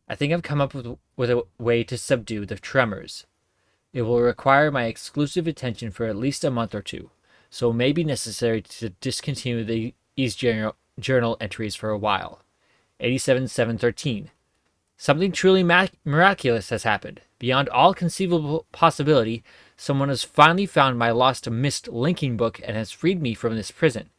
I think I've come up with a way to subdue the tremors. It will require my exclusive attention for at least a month or two, so it may be necessary to discontinue these journal entries for a while. 87-713. Something truly miraculous has happened. Beyond all conceivable possibility, someone has finally found my lost Myst linking book and has freed me from this prison.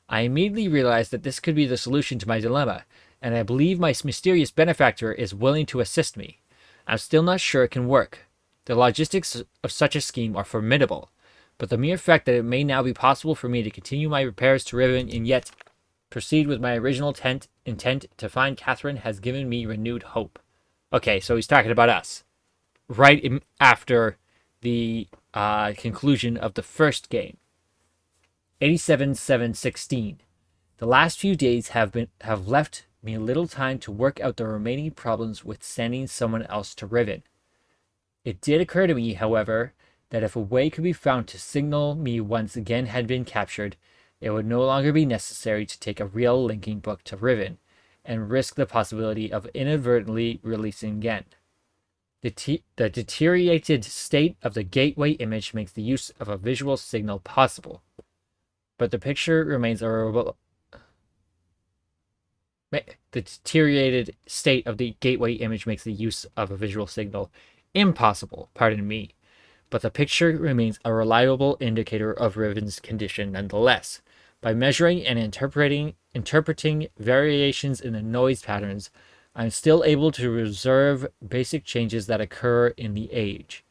I immediately realized that this could be the solution to my dilemma, and I believe my mysterious benefactor is willing to assist me. I'm still not sure it can work. The logistics of such a scheme are formidable, but the mere fact that it may now be possible for me to continue my repairs to Riven and yet proceed with my original intent to find Catherine has given me renewed hope. Okay, so he's talking about us. Right after the conclusion of the first game. 87-716. The last few days have left me little time to work out the remaining problems with sending someone else to Riven. It did occur to me, however, that if a way could be found to signal me once again had been captured, it would no longer be necessary to take a real linking book to Riven and risk the possibility of inadvertently releasing again. The deteriorated state of the gateway image makes the use of a visual signal possible, but the picture remains the deteriorated state of the gateway image makes the use of a visual signal impossible, pardon me, but the picture remains a reliable indicator of Riven's condition nonetheless. By measuring and interpreting variations in the noise patterns, I'm still able to observe basic changes that occur in the age,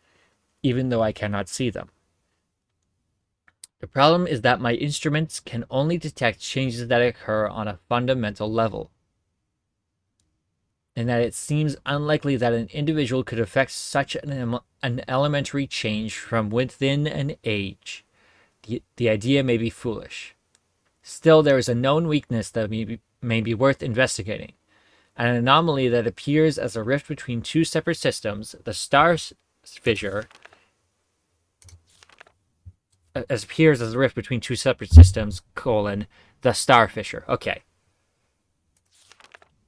even though I cannot see them. The problem is that my instruments can only detect changes that occur on a fundamental level, and that it seems unlikely that an individual could affect such an elementary change from within an age. The idea may be foolish. Still, there is a known weakness that may be worth investigating. An anomaly that appears as a rift between two separate systems, the star fissure, appears as a rift between two separate systems, the star fissure. Okay.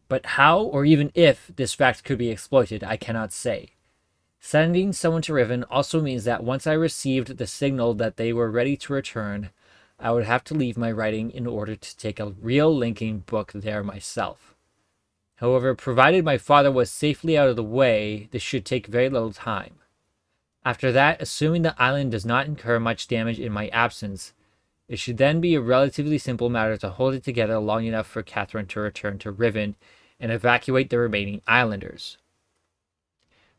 But how, or even if, this fact could be exploited, I cannot say. Sending someone to Riven also means that once I received the signal that they were ready to return, I would have to leave my writing in order to take a real linking book there myself. However, provided my father was safely out of the way, this should take very little time. After that, assuming the island does not incur much damage in my absence, it should then be a relatively simple matter to hold it together long enough for Catherine to return to Riven and evacuate the remaining islanders.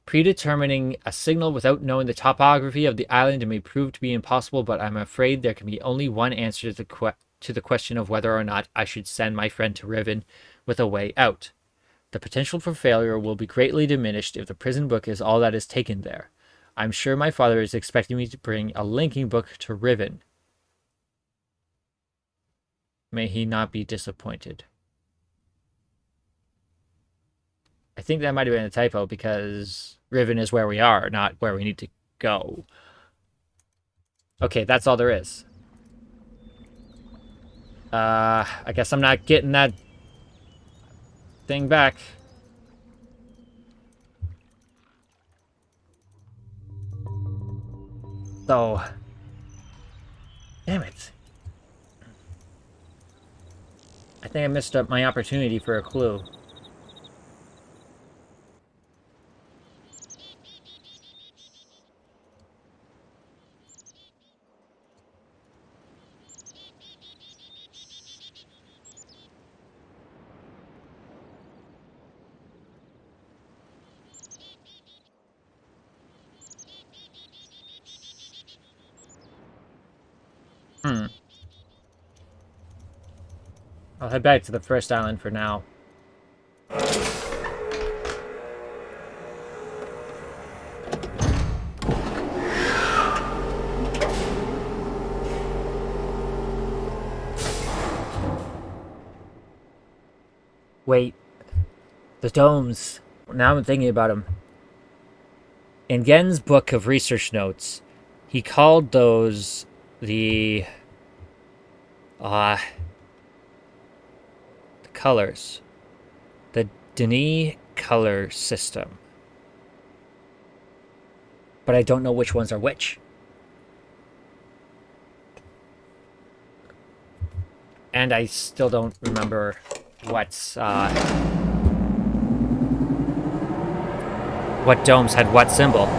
Predetermining a signal without knowing the topography of the island may prove to be impossible, but I'm afraid there can be only one answer to the question of whether or not I should send my friend to Riven with a way out. The potential for failure will be greatly diminished if the prison book is all that is taken there. I'm sure my father is expecting me to bring a linking book to Riven. May he not be disappointed. I think that might have been a typo because Riven is where we are, not where we need to go. Okay, that's all there is. I guess I'm not getting that thing back. So, damn it. I think I missed up my opportunity for a clue. I'll head back to the first island for now. Wait. The domes. Now I'm thinking about them. In Gen's book of research notes, he called those the colors. The Denis color system. But I don't know which ones are which. And I still don't remember what's what domes had what symbol.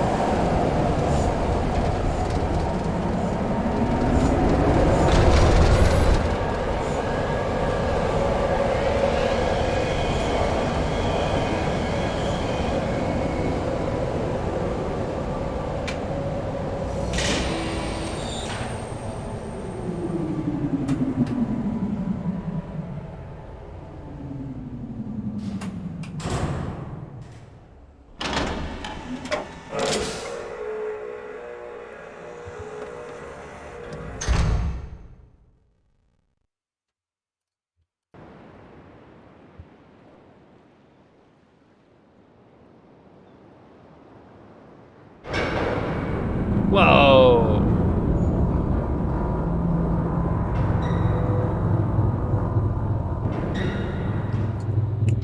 Whoa!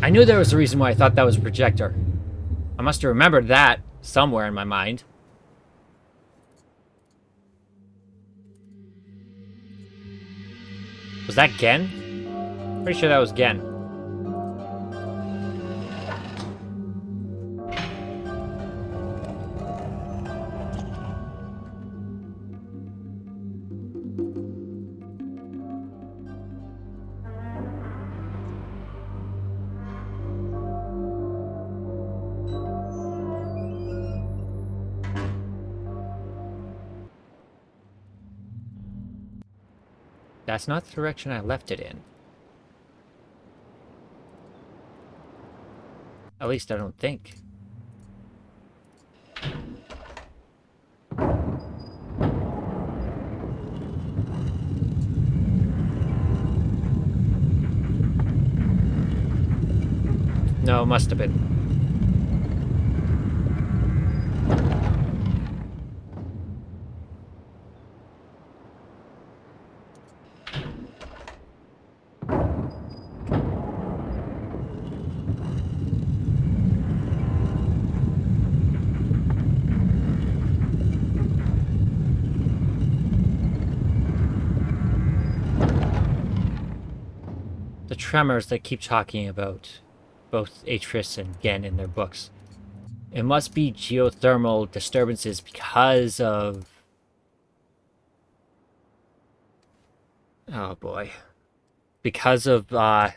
I knew there was a reason why I thought that was a projector. I must have remembered that somewhere in my mind. Was that Gen? Pretty sure that was Gen. That's not the direction I left it in. At least I don't think. No, it must have been. The tremors they keep talking about, both Atris and Gen in their books. It must be geothermal disturbances because of... Oh boy. Because of, the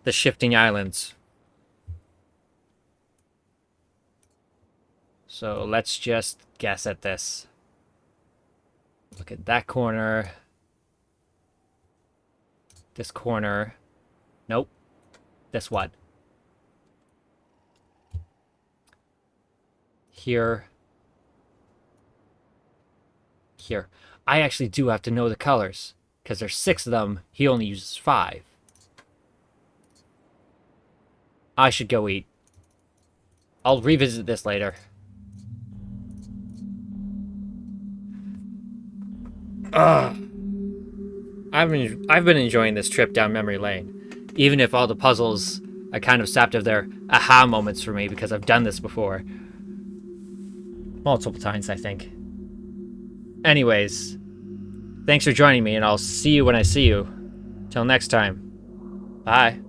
shifting islands. So let's just guess at this. Look at that corner. This corner. Nope. This one. Here. Here. I actually do have to know the colors, because there's 6 of them. He only uses 5. I should go eat. I'll revisit this later. I've been enjoying this trip down memory lane, even if all the puzzles are kind of sapped of their aha moments for me because I've done this before. Multiple times, I think. Anyways, thanks for joining me, and I'll see you when I see you. Till next time. Bye.